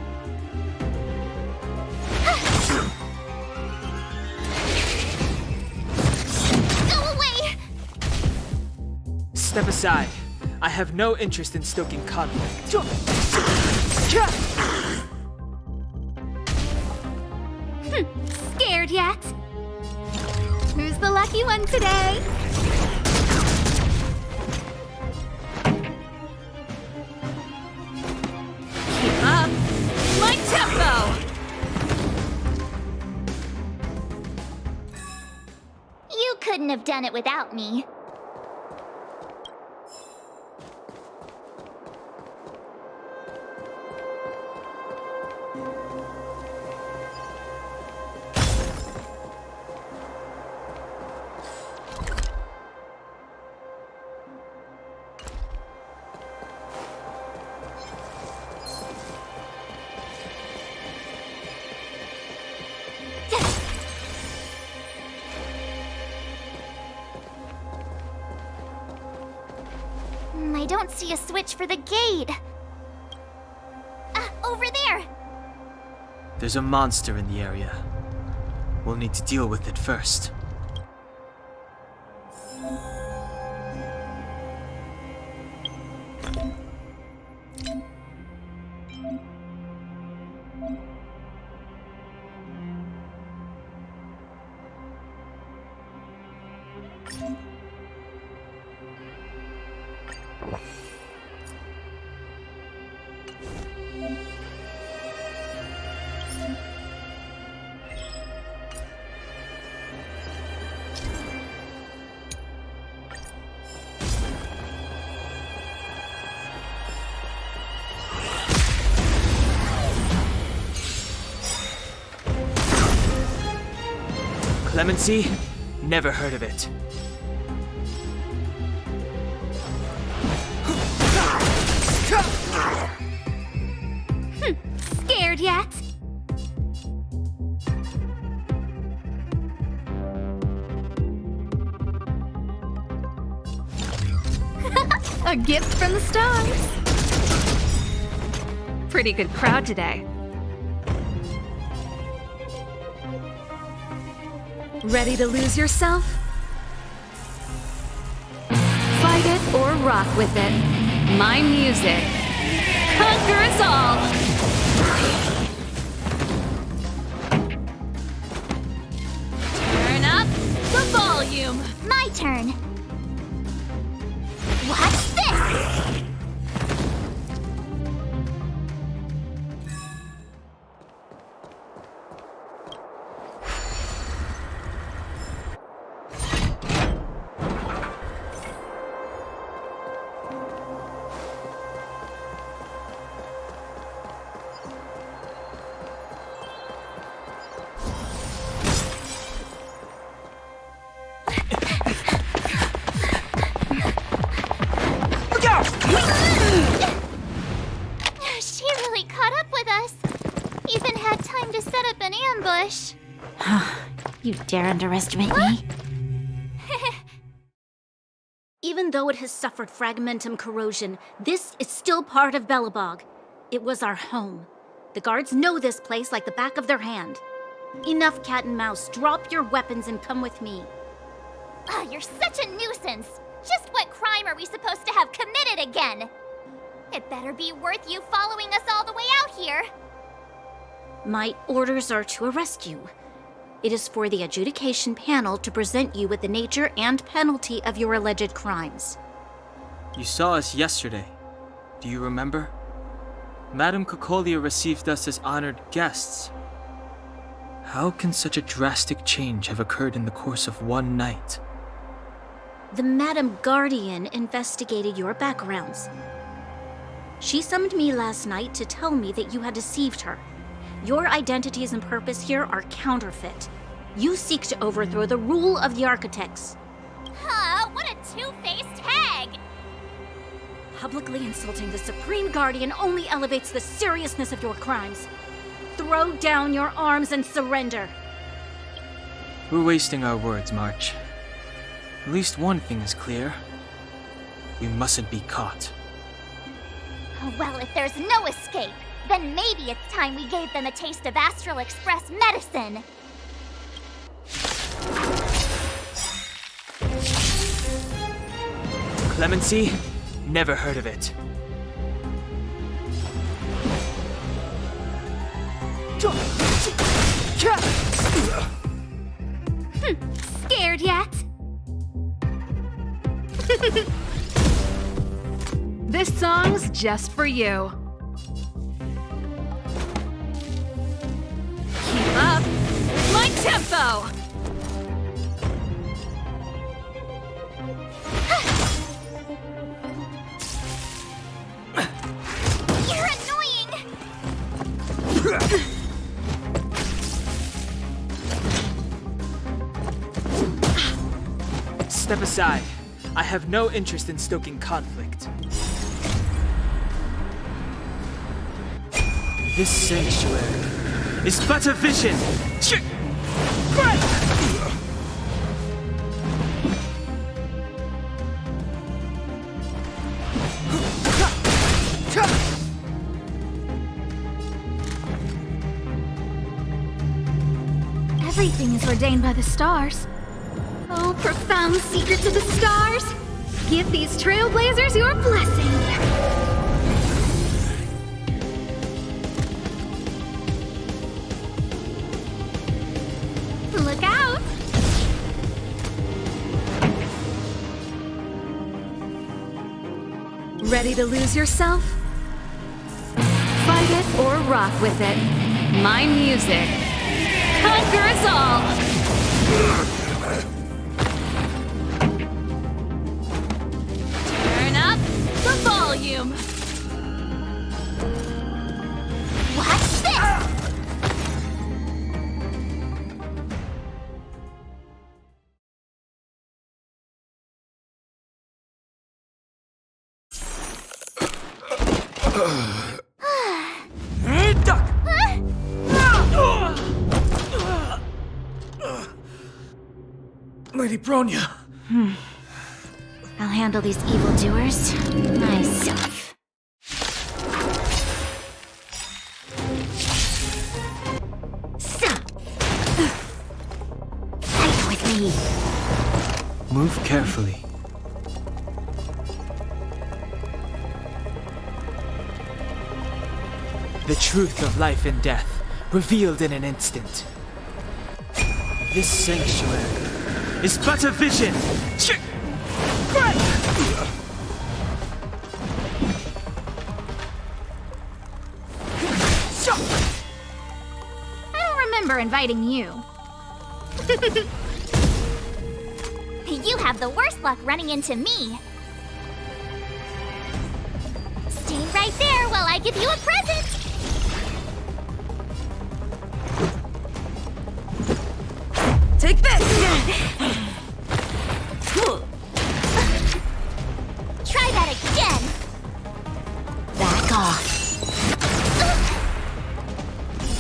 Go away! Step aside. I have no interest in stoking conflict. Scared yet? Who's the lucky one today? Keep up my tempo. You couldn't have done it without me. I don't see a switch for the gate. Over there! There's a monster in the area. We'll need to deal with it first. Clemency? Never heard of it. Scared yet? A gift from the stars. Pretty good crowd today. Ready to lose yourself? Fight it or rock with it. My music. Conquer us all! Turn up the volume. My turn. Watch this! She really caught up with us. Even had time to set up an ambush. You dare underestimate me? Even though it has suffered fragmentum corrosion, this is still part of Belobog. It was our home. The guards know this place like the back of their hand. Enough cat and mouse. Drop your weapons and come with me. You're such a nuisance. Just what crime are we supposed to have committed again? It better be worth you following us all the way out here. My orders are to arrest you. It is for the adjudication panel to present you with the nature and penalty of your alleged crimes. You saw us yesterday. Do you remember? Madame Cocolia received us as honored guests. How can such a drastic change have occurred in the course of one night? The Madam Guardian investigated your backgrounds. She summoned me last night to tell me that you had deceived her. Your identities and purpose here are counterfeit. You seek to overthrow the rule of the architects. What a two-faced hag! Publicly insulting the Supreme Guardian only elevates the seriousness of your crimes. Throw down your arms and surrender. We're wasting our words, March. At least one thing is clear. We mustn't be caught. Well, if there's no escape, then maybe it's time we gave them a taste of Astral Express medicine. Clemency? Never heard of it. Scared yet? This song's just for you. Keep up. My tempo! You're annoying! Step aside. I have no interest in stoking conflict. This sanctuary is but a vision! Everything is ordained by the stars. Oh, profound secrets of the stars! Give these trailblazers your blessing! Look out! Ready to lose yourself? Fight it or rock with it. My music conquers all! Turn up the volume! Watch this! Lady Bronya! I'll handle these evildoers myself. Fight with me! Move carefully. The truth of life and death, revealed in an instant. This sanctuary is but a vision! I don't remember inviting you. You have the worst luck running into me. Stay right there while I give you a present! Take this! Try that again! Back off.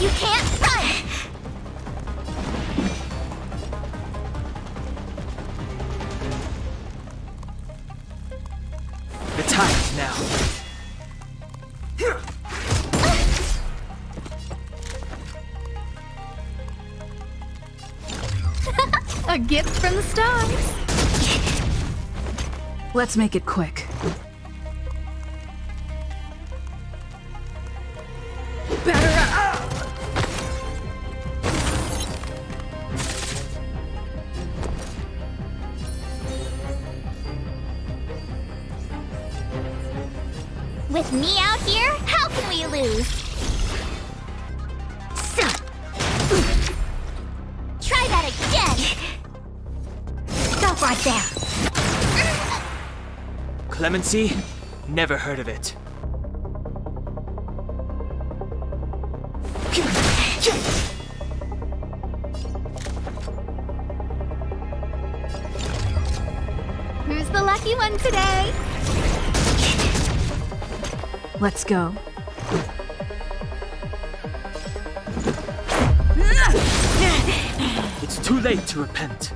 You can't run! The time is now. A gift from the stars. Let's make it quick. Better up! With me out here, how can we lose? Try that again! Stop right there. Clemency? Never heard of it. Who's the lucky one today? Let's go. It's too late to repent.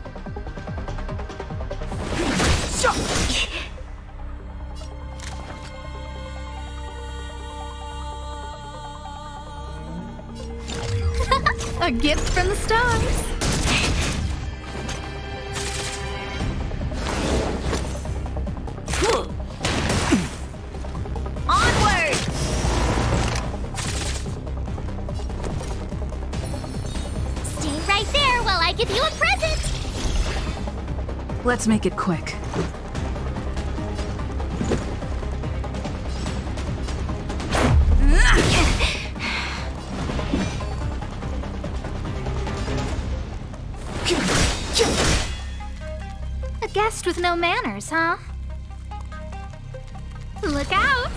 A gift from the stars. Onward! Stay right there while I give you a present! Let's make it quick. A guest with no manners, huh? Look out!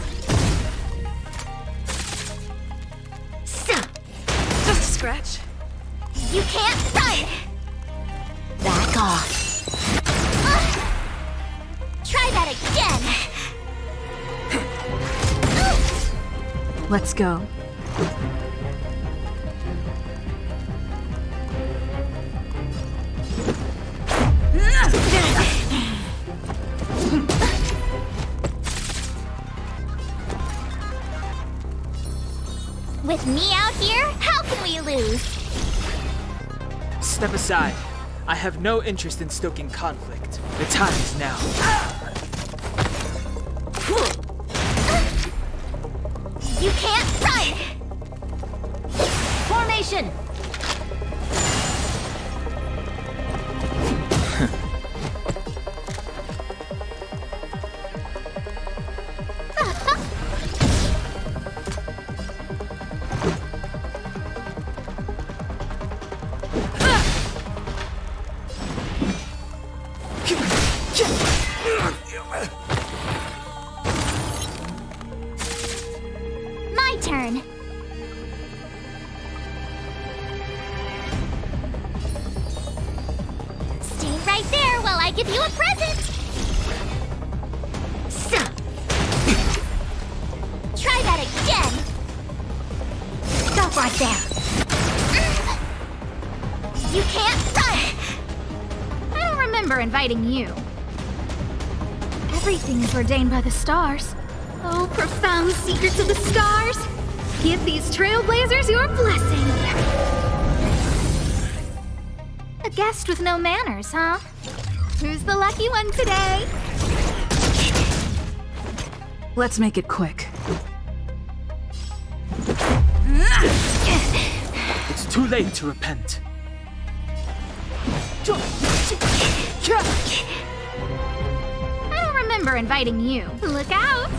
Just a scratch. You can't run! Back off. Try that again! Let's go. With me out here, how can we lose? Step aside. I have no interest in stoking conflict. The time is now. You can't run! Formation! My turn. Stay right there while I give you a present. Try that again. Stop right there. You can't run. I don't remember inviting you. Everything is ordained by the stars. Oh, profound secrets of the stars! Give these trailblazers your blessing! A guest with no manners, huh? Who's the lucky one today? Let's make it quick. It's too late to repent. I don't remember inviting you. Look out!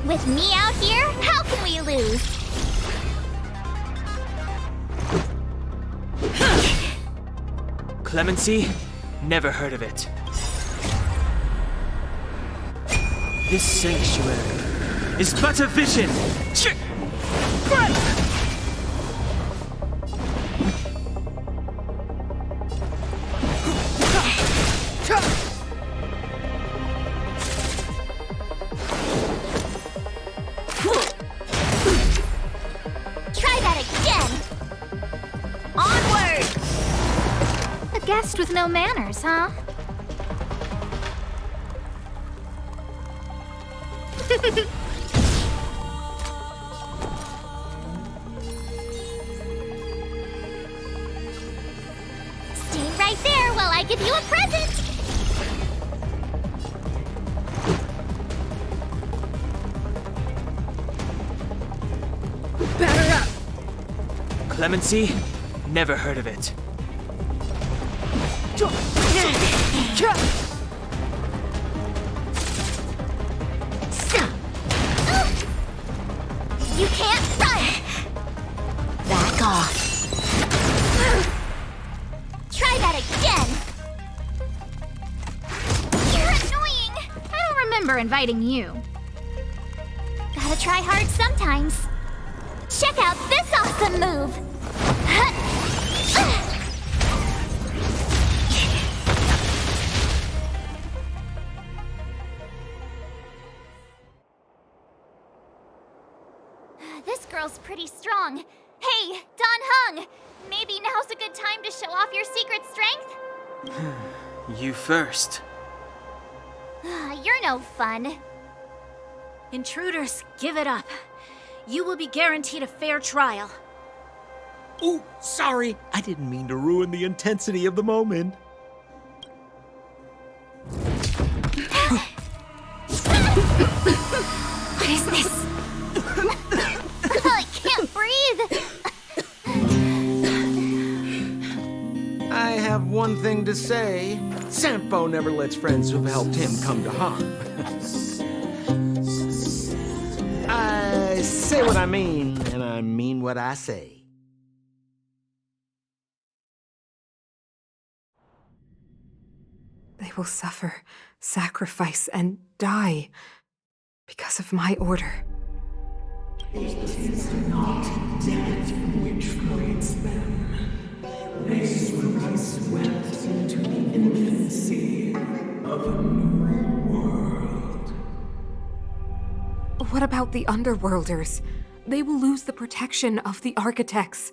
With me out here, how can we lose? Clemency? Never heard of it. This sanctuary is but a vision! Try that again! Onward! A guest with no manners, huh? Stay right there while I give you a present! Batter up! Clemency? Never heard of it. You can't run! Back off. Try that again! You're annoying! I don't remember inviting you. Gotta try hard sometimes. Check out this awesome move! This girl's pretty strong. Hey, Don Hung! Maybe now's a good time to show off your secret strength? You first. You're no fun. Intruders, give it up. You will be guaranteed a fair trial. Ooh, sorry. I didn't mean to ruin the intensity of the moment. What is this? I can't breathe! I have one thing to say. Sampo never lets friends who've helped him come to harm. I say what I mean, and I mean what I say. They will suffer, sacrifice, and die because of my order. It is not death which frees them. They will be swept into the infancy of a new world. What about the underworlders? They will lose the protection of the architects.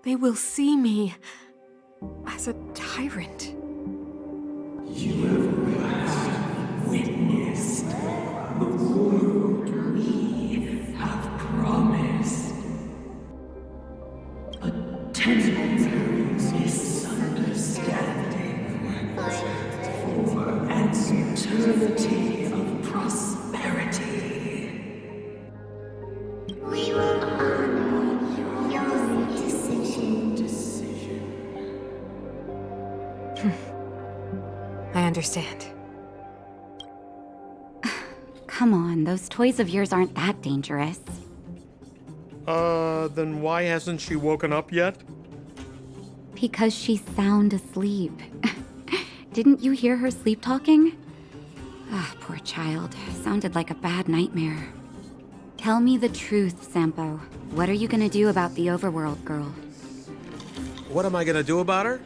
They will see me as a tyrant. You have witnessed the world we have promised. A temporary misunderstanding for an eternity of prosperity. We will honor your decision. I understand. Come on, those toys of yours aren't that dangerous. Then why hasn't she woken up yet? Because she's sound asleep. Didn't you hear her sleep talking? Ah, poor child. Sounded like a bad nightmare. Tell me the truth, Sampo. What are you gonna do about the overworld girl? What am I gonna do about her?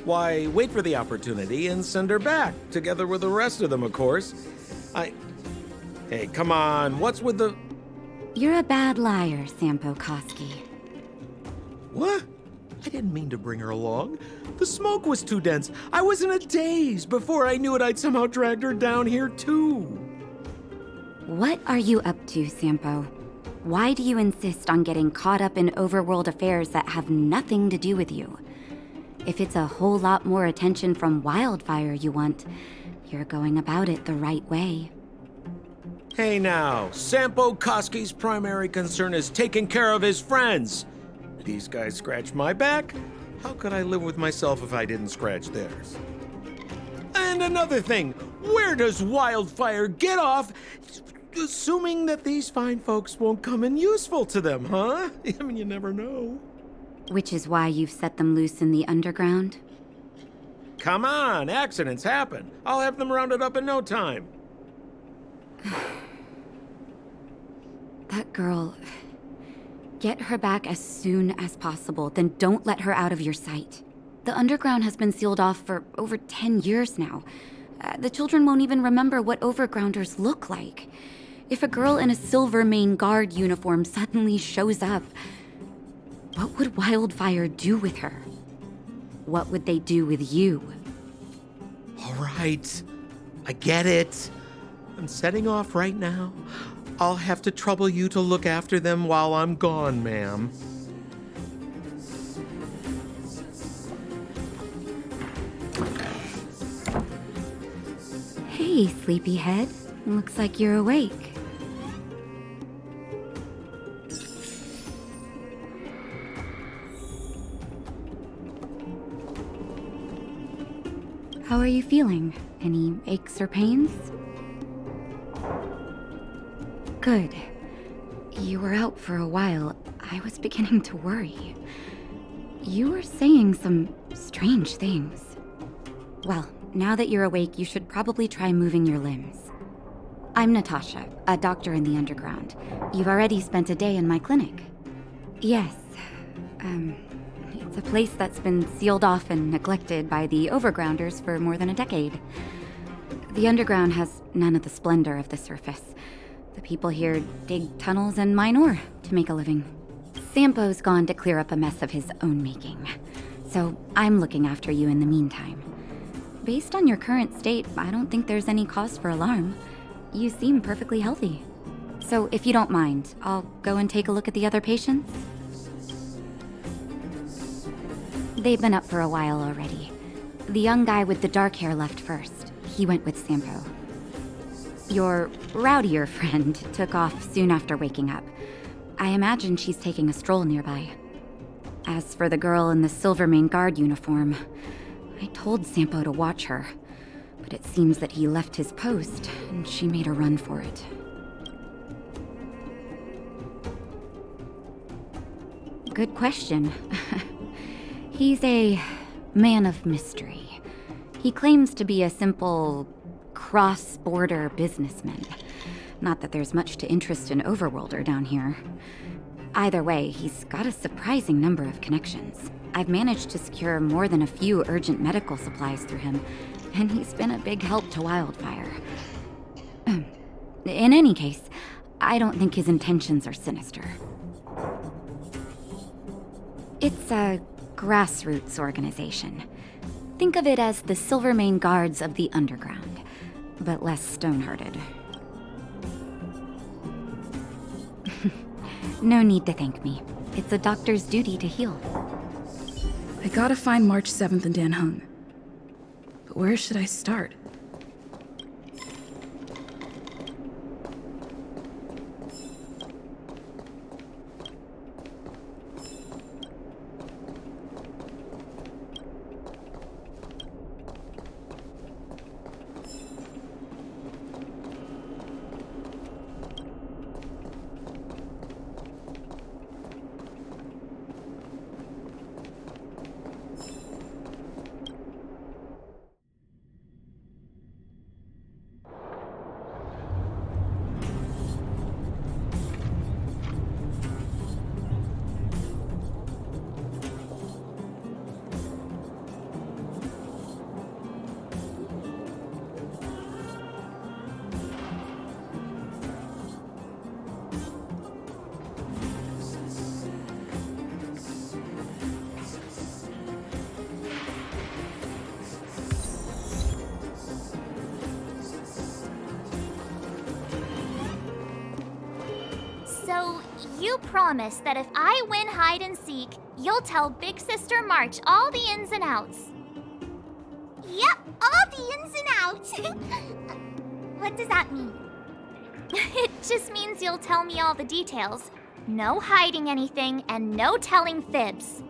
Why, wait for the opportunity and send her back, together with the rest of them, of course. Hey, come on, what's with the... You're a bad liar, Sampo Koski. What? I didn't mean to bring her along. The smoke was too dense. I was in a daze. Before I knew it, I'd somehow dragged her down here, too. What are you up to, Sampo? Why do you insist on getting caught up in overworld affairs that have nothing to do with you? If it's a whole lot more attention from Wildfire you want, you're going about it the right way. Hey now, Sampo Koski's primary concern is taking care of his friends. These guys scratch my back. How could I live with myself if I didn't scratch theirs? And another thing, where does Wildfire get off assuming that these fine folks won't come in useful to them, huh? I mean, you never know. Which is why you've set them loose in the underground? Come on, accidents happen. I'll have them rounded up in no time. That girl... Get her back as soon as possible, then don't let her out of your sight. The underground has been sealed off for over 10 years now. The children won't even remember what overgrounders look like. If a girl in a Silvermane Guard uniform suddenly shows up, what would Wildfire do with her? What would they do with you? All right, I get it. I'm setting off right now. I'll have to trouble you to look after them while I'm gone, ma'am. Hey, sleepyhead. Looks like you're awake. How are you feeling? Any aches or pains? Good. You were out for a while. I was beginning to worry. You were saying some strange things. Well, now that you're awake, you should probably try moving your limbs. I'm Natasha, a doctor in the underground. You've already spent a day in my clinic. Yes. It's a place that's been sealed off and neglected by the overgrounders for more than a decade. The underground has none of the splendor of the surface. The people here dig tunnels and mine ore to make a living. Sampo's gone to clear up a mess of his own making. So I'm looking after you in the meantime. Based on your current state, I don't think there's any cause for alarm. You seem perfectly healthy. So if you don't mind, I'll go and take a look at the other patients. They've been up for a while already. The young guy with the dark hair left first. He went with Sampo. Your rowdier friend took off soon after waking up. I imagine she's taking a stroll nearby. As for the girl in the Silvermane Guard uniform, I told Sampo to watch her, but it seems that he left his post and she made a run for it. Good question. He's a man of mystery. He claims to be a simple cross-border businessman. Not that there's much to interest an overworlder down here. Either way, he's got a surprising number of connections. I've managed to secure more than a few urgent medical supplies through him, and he's been a big help to Wildfire. In any case, I don't think his intentions are sinister. It's a grassroots organization. Think of it as the Silvermane Guards of the Underground, but less stone-hearted. No need to thank me. It's a doctor's duty to heal. I gotta find March 7th in Dan Hung. But where should I start? So, you promise that if I win hide and seek, you'll tell Big Sister March all the ins and outs. Yep, all the ins and outs. What does that mean? It just means you'll tell me all the details. No hiding anything and no telling fibs.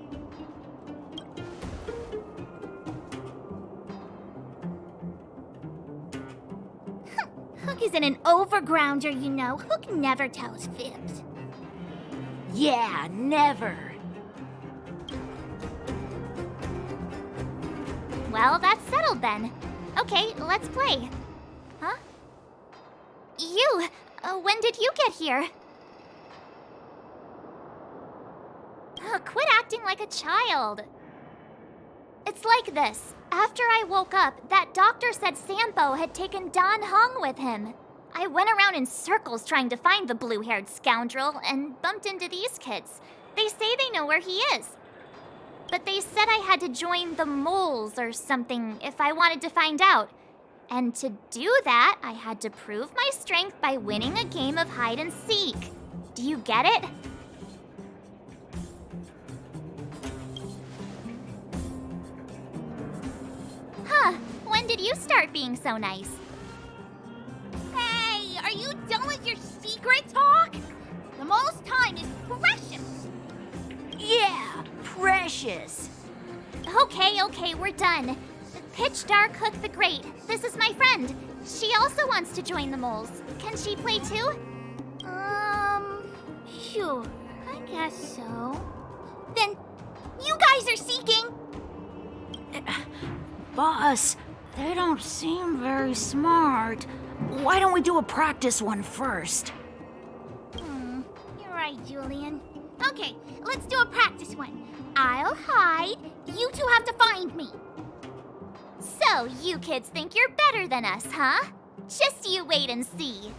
Hook isn't an overgrounder, you know. Hook never tells fibs. Yeah, never. Well, that's settled then. Okay, let's play. Huh? You! When did you get here? Quit acting like a child. It's like this. After I woke up, that doctor said Sampo had taken Dan Hung with him. I went around in circles trying to find the blue-haired scoundrel and bumped into these kids. They say they know where he is. But they said I had to join the moles or something if I wanted to find out. And to do that, I had to prove my strength by winning a game of hide and seek. Do you get it? Huh, when did you start being so nice? Hey, are you done with your secret talk? The most time is precious. Yeah, precious. Okay, we're done. Pitch Dark Hook the Great. This is my friend. She also wants to join the moles. Can she play too? Sure. I guess so. Then, you guys are seeking. Boss, they don't seem very smart. Why don't we do a practice one first? You're right, Julian. Okay, let's do a practice one. I'll hide. You two have to find me. So, you kids think you're better than us, huh? Just you wait and see.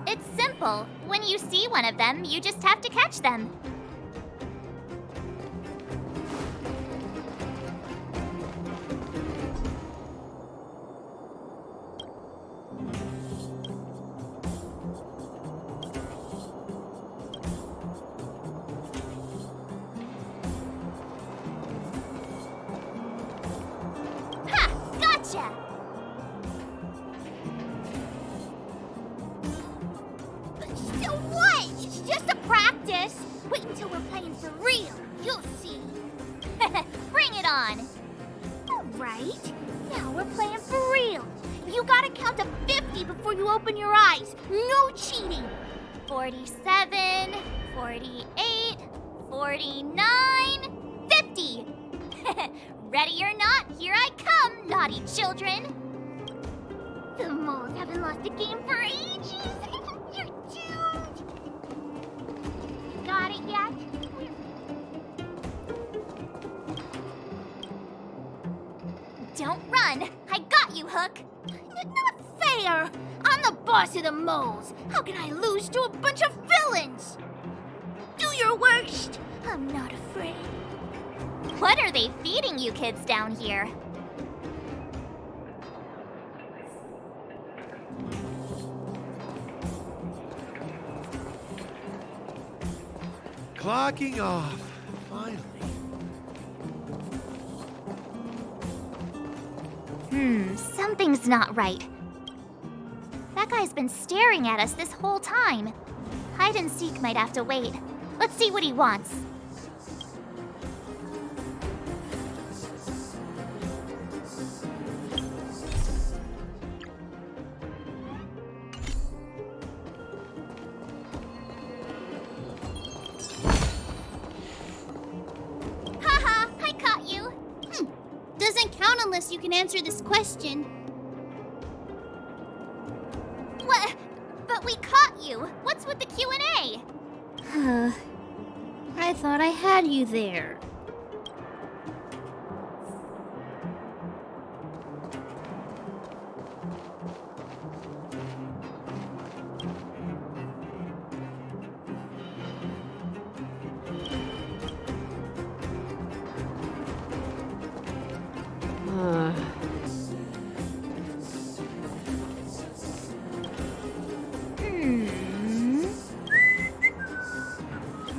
It's simple. simple. When you see one of them, you just have to catch them. Ha! Gotcha! So what? It's just a practice. Wait until we're playing for real. You'll see. Bring it on. All right. Now we're playing for real. You gotta count to 50 before you open your eyes. No cheating. 47, 48, 49, 50. Ready or not, here I come, naughty children. The moles haven't lost a game for ages. You're doomed. Got it yet? Don't run. I got you, Hook. Not fair. I'm the boss of the moles. How can I lose to a bunch of villains? Do your worst. I'm not afraid. What are they feeding you kids down here? Clocking off. Finally. Something's not right. That guy's been staring at us this whole time. Hide and seek might have to wait. Let's see what he wants. Haha, I caught you. Doesn't count unless you can answer this question. What? But we caught you. What's with the Q&A? I thought I had you there.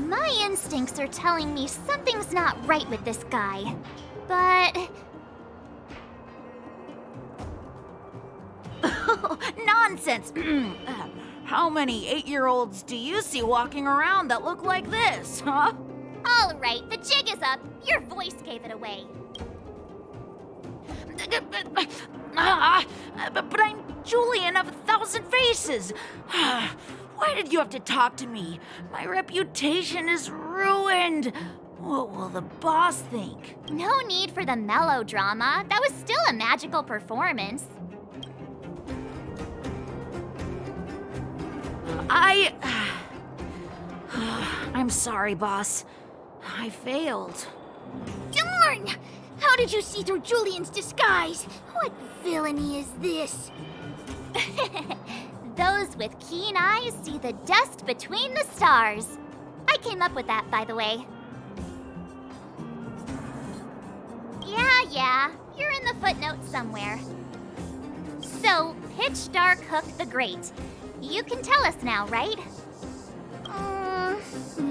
My instincts are telling me something's not right with this guy. But... Nonsense! How many 8-year-olds do you see walking around that look like this, huh? All right, the jig is up. Your voice gave it away. But I'm Julian of 1,000 Faces. Why did you have to talk to me? My reputation is ruined. What will the boss think? No need for the melodrama. That was still a magical performance. I'm sorry, boss. I failed. Darn! How did you see through Julian's disguise? What villainy is this? Those with keen eyes see the dust between the stars. I came up with that, by the way. Yeah, you're in the footnotes somewhere. So, Pitch Dark Hook the Great. You can tell us now, right?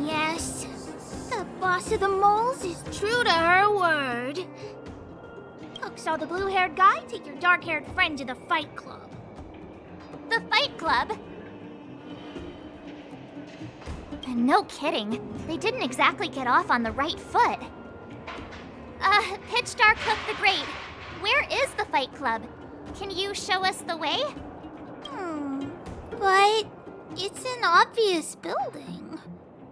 Yes. The boss of the moles is true to her word. Hook saw the blue-haired guy take your dark-haired friend to the fight club. The fight club? No kidding. They didn't exactly get off on the right foot. Pitch Dark Hook the Great. Where is the fight club? Can you show us the way? But it's an obvious building.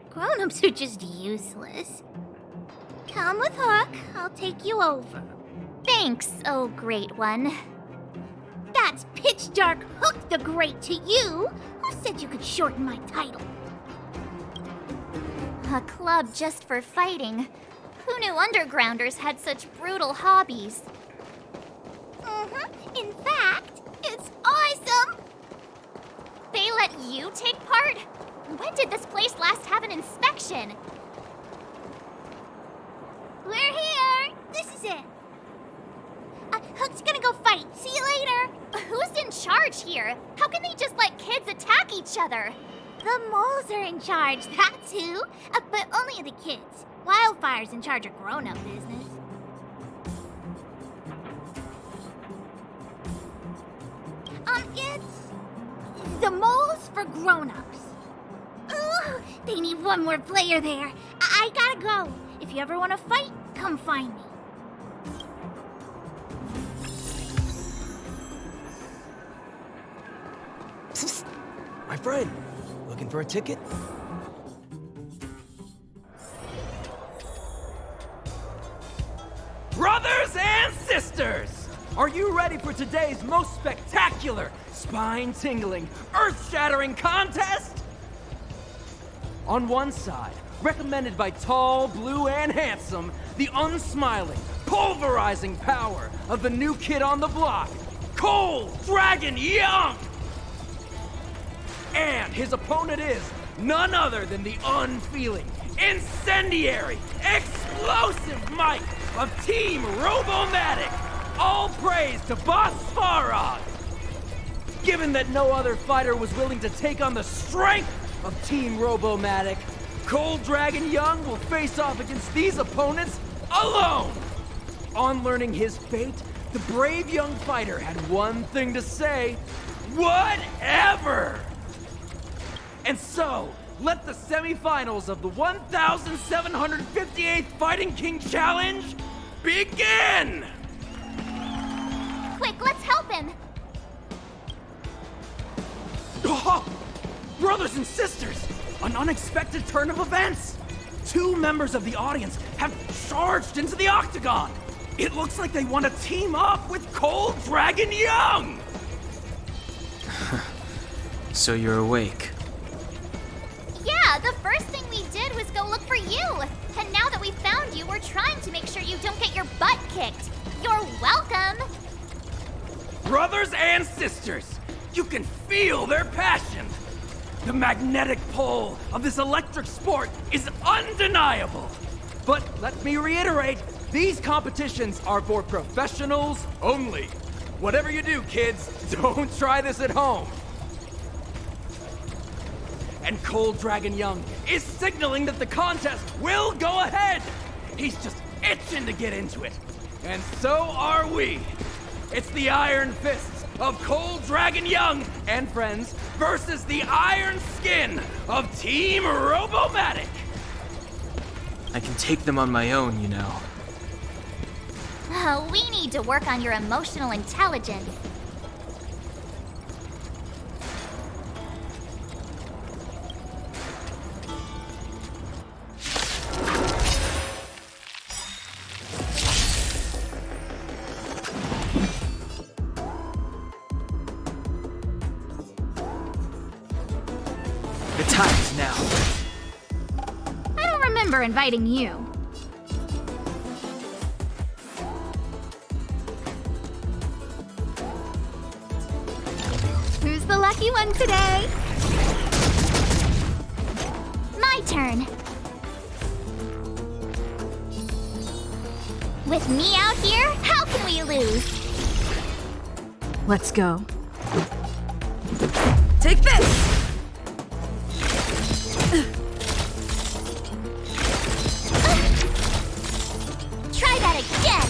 Grown-ups are just useless. Come with Hook. I'll take you over. Thanks, oh great one. That's Pitch Dark Hook the Great to you. Who said you could shorten my title? A club just for fighting. Who knew undergrounders had such brutal hobbies? In fact, it's awesome! They let You take part? When did this place last have an inspection? We're here! This is it. Hook's gonna go fight. See you later. Who's in charge here? How can they just let kids attack each other? The moles are in charge, that's who. But only the kids. Wildfire's in charge of grown-up business. It's the moles for grown-ups. Ooh, they need one more player there. I gotta go. If you ever want to fight, come find me. My friend, looking for a ticket? Brothers and sisters! Are you ready for today's most spectacular, spine-tingling, earth-shattering contest? On one side, recommended by tall, blue, and handsome, the unsmiling, pulverizing power of the new kid on the block, Cold Dragon Young! And his opponent is none other than the unfeeling, incendiary, explosive might of Team Robomatic! All praise to Boss Farog! Given that no other fighter was willing to take on the strength of Team Robomatic, Cold Dragon Young will face off against these opponents alone! On learning his fate, the brave young fighter had one thing to say: whatever! And so, let the semifinals of the 1,758th Fighting King Challenge begin! Quick, let's help him! Oh, brothers and sisters, an unexpected turn of events! 2 members of the audience have charged into the octagon! It looks like they want to team up with Cold Dragon Young! So you're awake. Yeah, the first thing we did was go look for you. And now that we found you, we're trying to make sure you don't get your butt kicked. You're welcome. Brothers and sisters, you can feel their passion. The magnetic pull of this electric sport is undeniable. But let me reiterate, these competitions are for professionals only. Whatever you do, kids, don't try this at home. And Cold Dragon Young is signaling that the contest will go ahead. He's just itching to get into it. And so are we. It's the Iron Fists of Cold Dragon Young and friends versus the Iron Skin of Team Robomatic. I can take them on my own, you know. We need to work on your emotional intelligence. The time is now. I don't remember inviting you. Who's the lucky one today? My turn. With me out here, how can we lose? Let's go. Take this! Try that again.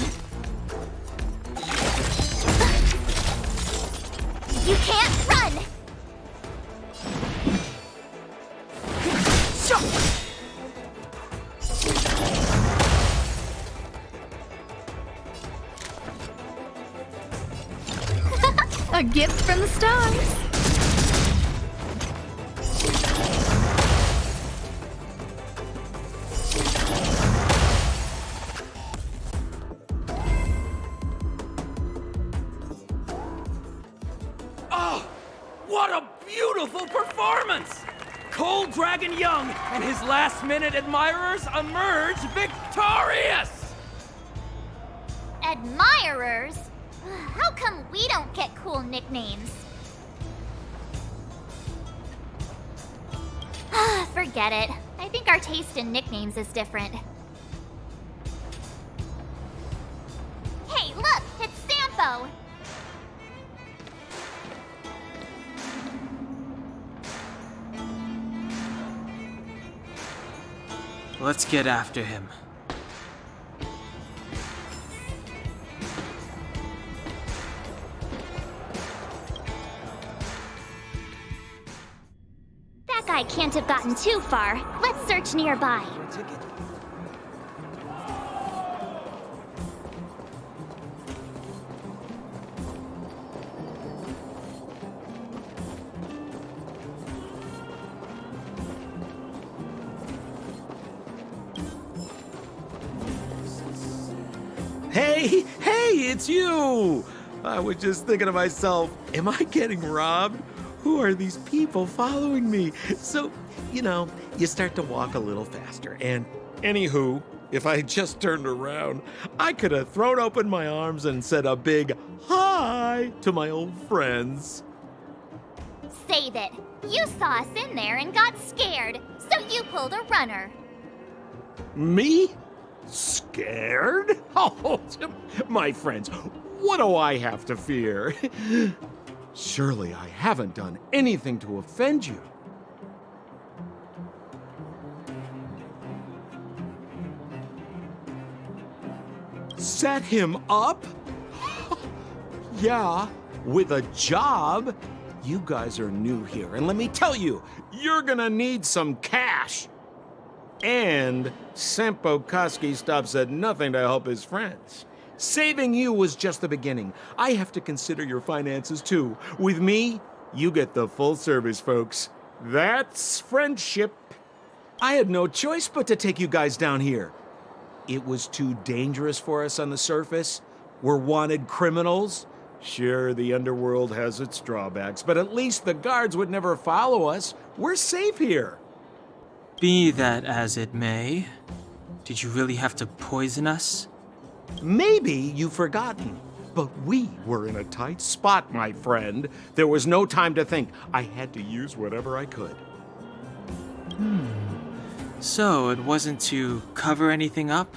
You can't run. A gift from the stars. Oh, what a beautiful performance! Cold Dragon Young and his last-minute admirers emerge victorious! Admirers? How come we don't get cool nicknames? Forget it. I think our taste in nicknames is different. Hey, look! It's Sampo! Let's get after him. That guy can't have gotten too far. Let's search nearby. Hey, it's you! I was just thinking to myself, am I getting robbed? Who are these people following me? So, you start to walk a little faster. And anywho, if I had just turned around, I could have thrown open my arms and said a big hi to my old friends. Save it. You saw us in there and got scared, so you pulled a runner. Me? Scared? Oh, my friends, what do I have to fear? Surely I haven't done anything to offend you. Set him up? Yeah, with a job? You guys are new here, and let me tell you, you're gonna need some cash. And Sampo Koski stops at nothing to help his friends. Saving you was just the beginning. I have to consider your finances too. With me, you get the full service, folks. That's friendship. I had no choice but to take you guys down here. It was too dangerous for us on the surface. We're wanted criminals. Sure, the underworld has its drawbacks, but at least the guards would never follow us. We're safe here. Be that as it may, did you really have to poison us? Maybe you've forgotten, but we were in a tight spot, my friend. There was no time to think. I had to use whatever I could. So it wasn't to cover anything up?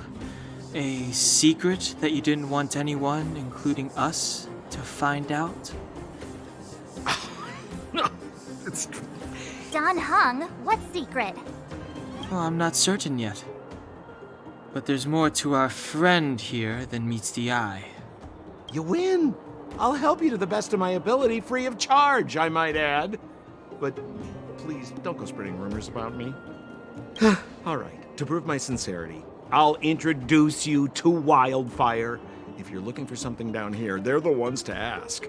A secret that you didn't want anyone, including us, to find out? It's true. Don Hung, what secret? Well, I'm not certain yet. But there's more to our friend here than meets the eye. You win. I'll help you to the best of my ability, free of charge, I might add. But please, don't go spreading rumors about me. All right, to prove my sincerity, I'll introduce you to Wildfire. If you're looking for something down here, they're the ones to ask.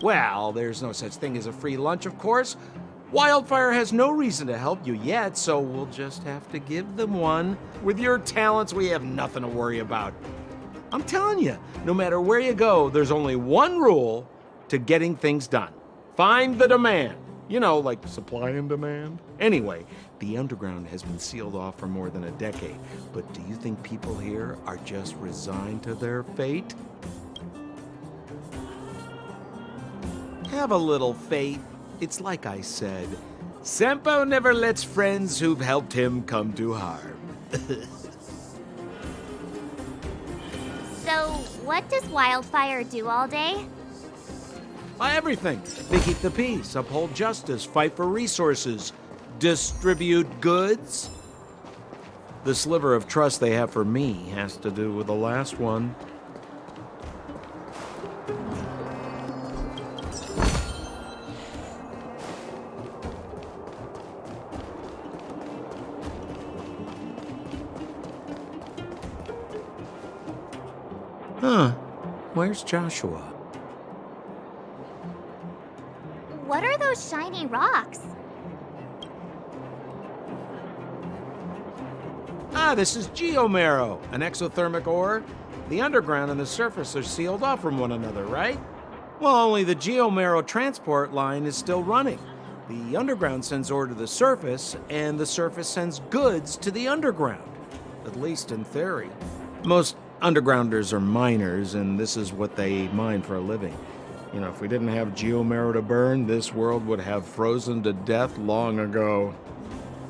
Well, there's no such thing as a free lunch, of course. Wildfire has no reason to help you yet, so we'll just have to give them one. With your talents, we have nothing to worry about. I'm telling you, no matter where you go, there's only one rule to getting things done. Find the demand. You know, like supply and demand. Anyway, the underground has been sealed off for more than a decade. But do you think people here are just resigned to their fate? Have a little faith. It's like I said, Sampo never lets friends who've helped him come to harm. So, what does Wildfire do all day? Everything. They keep the peace, uphold justice, fight for resources, distribute goods. The sliver of trust they have for me has to do with the last one. Where's Joshua? What are those shiny rocks? This is geomarrow, an exothermic ore. The underground and the surface are sealed off from one another, right? Well, only the geomarrow transport line is still running. The underground sends ore to the surface, and the surface sends goods to the underground. At least in theory. Most undergrounders are miners, and this is what they mine for a living. You know, if we didn't have Geomarrow to burn, this world would have frozen to death long ago.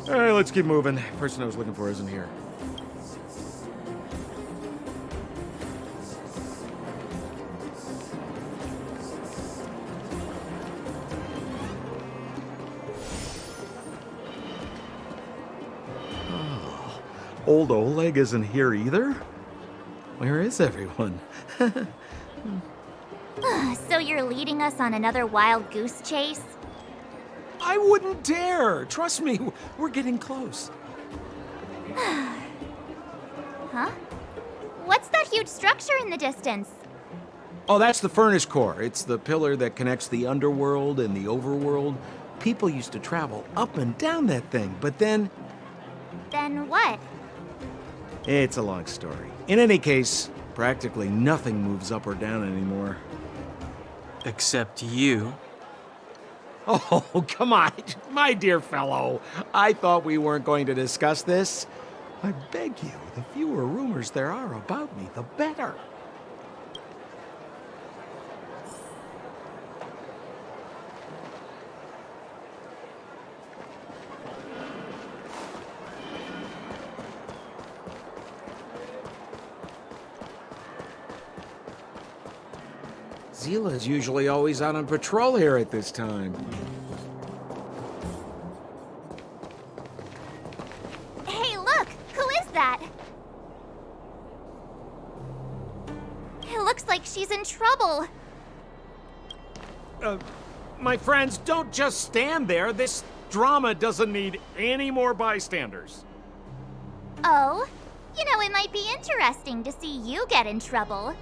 All right, let's keep moving. Person I was looking for isn't here. Oh, old Oleg isn't here either? Where is everyone? So you're leading us on another wild goose chase? I wouldn't dare! Trust me, we're getting close. Huh? What's that huge structure in the distance? Oh, that's the furnace core. It's the pillar that connects the underworld and the overworld. People used to travel up and down that thing, but then... Then what? It's a long story. In any case, practically nothing moves up or down anymore. Except you. Oh, come on, my dear fellow. I thought we weren't going to discuss this. I beg you, the fewer rumors there are about me, the better. Zila's usually always out on patrol here at this time. Hey, look! Who is that? It looks like she's in trouble. My friends, don't just stand there. This drama doesn't need any more bystanders. Oh? You know, it might be interesting to see you get in trouble.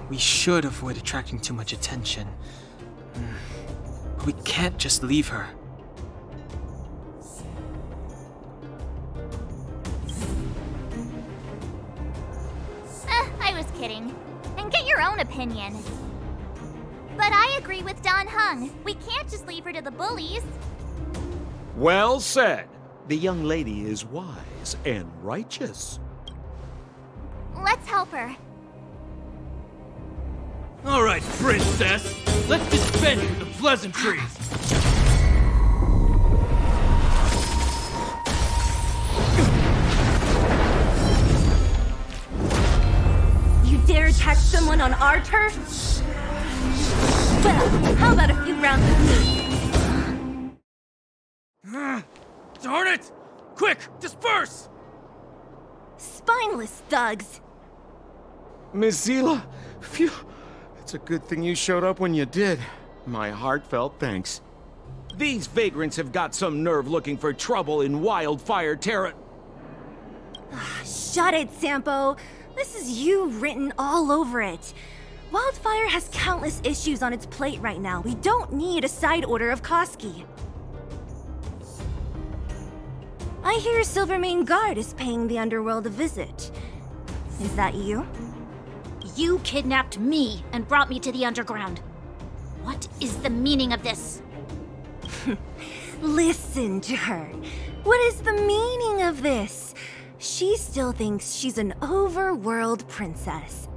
We should avoid attracting too much attention. We can't just leave her. I was kidding. And get your own opinion. But I agree with Don Hung. We can't just leave her to the bullies. Well said. The young lady is wise and righteous. Let's help her. All right, princess. Let's dispense with the pleasantries. You dare attack someone on our turf? Well, how about a few rounds of me? Darn it! Quick, disperse! Spineless thugs. Miss Zila, phew. It's a good thing you showed up when you did. My heartfelt thanks. These vagrants have got some nerve looking for trouble in Wildfire Terra. Shut it, Sampo. This is you written all over it. Wildfire has countless issues on its plate right now. We don't need a side order of Koski. I hear Silvermane Guard is paying the underworld a visit. Is that you? You kidnapped me and brought me to the underground. What is the meaning of this? Listen to her. What is the meaning of this? She still thinks she's an overworld princess.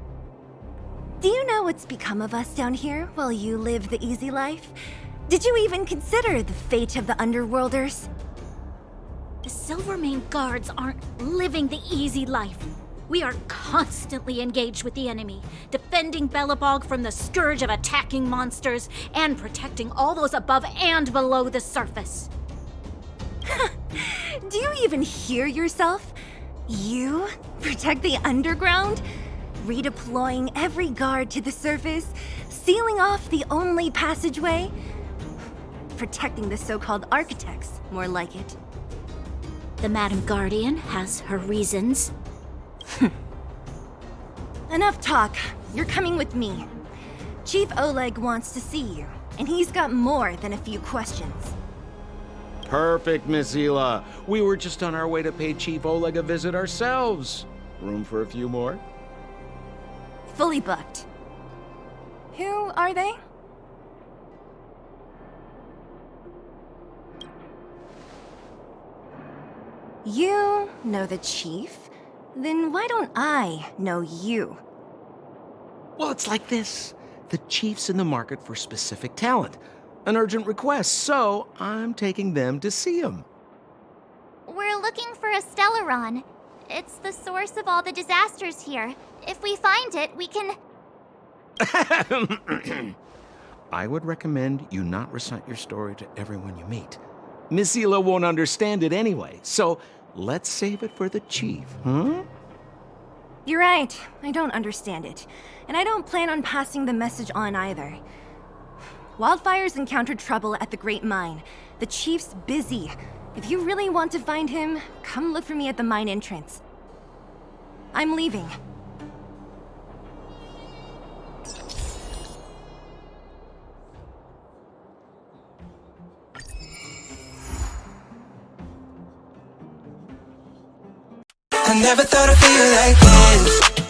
Do you know what's become of us down here while you live the easy life? Did you even consider the fate of the underworlders? The Silvermane Guards aren't living the easy life. We are constantly engaged with the enemy, defending Belobog from the scourge of attacking monsters and protecting all those above and below the surface. Do you even hear yourself? You protect the underground? Redeploying every guard to the surface? Sealing off the only passageway? Protecting the so-called architects, more like it. The Madam Guardian has her reasons. Enough talk. You're coming with me. Chief Oleg wants to see you, and he's got more than a few questions. Perfect, Miss Zila. We were just on our way to pay Chief Oleg a visit ourselves. Room for a few more? Fully booked. Who are they? You know the chief? Then why don't I know you? Well, it's like this. The chief's in the market for specific talent. An urgent request, so I'm taking them to see him. We're looking for a Stellaron. It's the source of all the disasters here. If we find it, we can... I would recommend you not recite your story to everyone you meet. Miss Hila won't understand it anyway, so let's save it for the chief, huh? You're right. I don't understand it. And I don't plan on passing the message on either. Wildfire's encountered trouble at the Great Mine. The chief's busy. If you really want to find him, come look for me at the mine entrance. I'm leaving. I never thought I'd feel like this.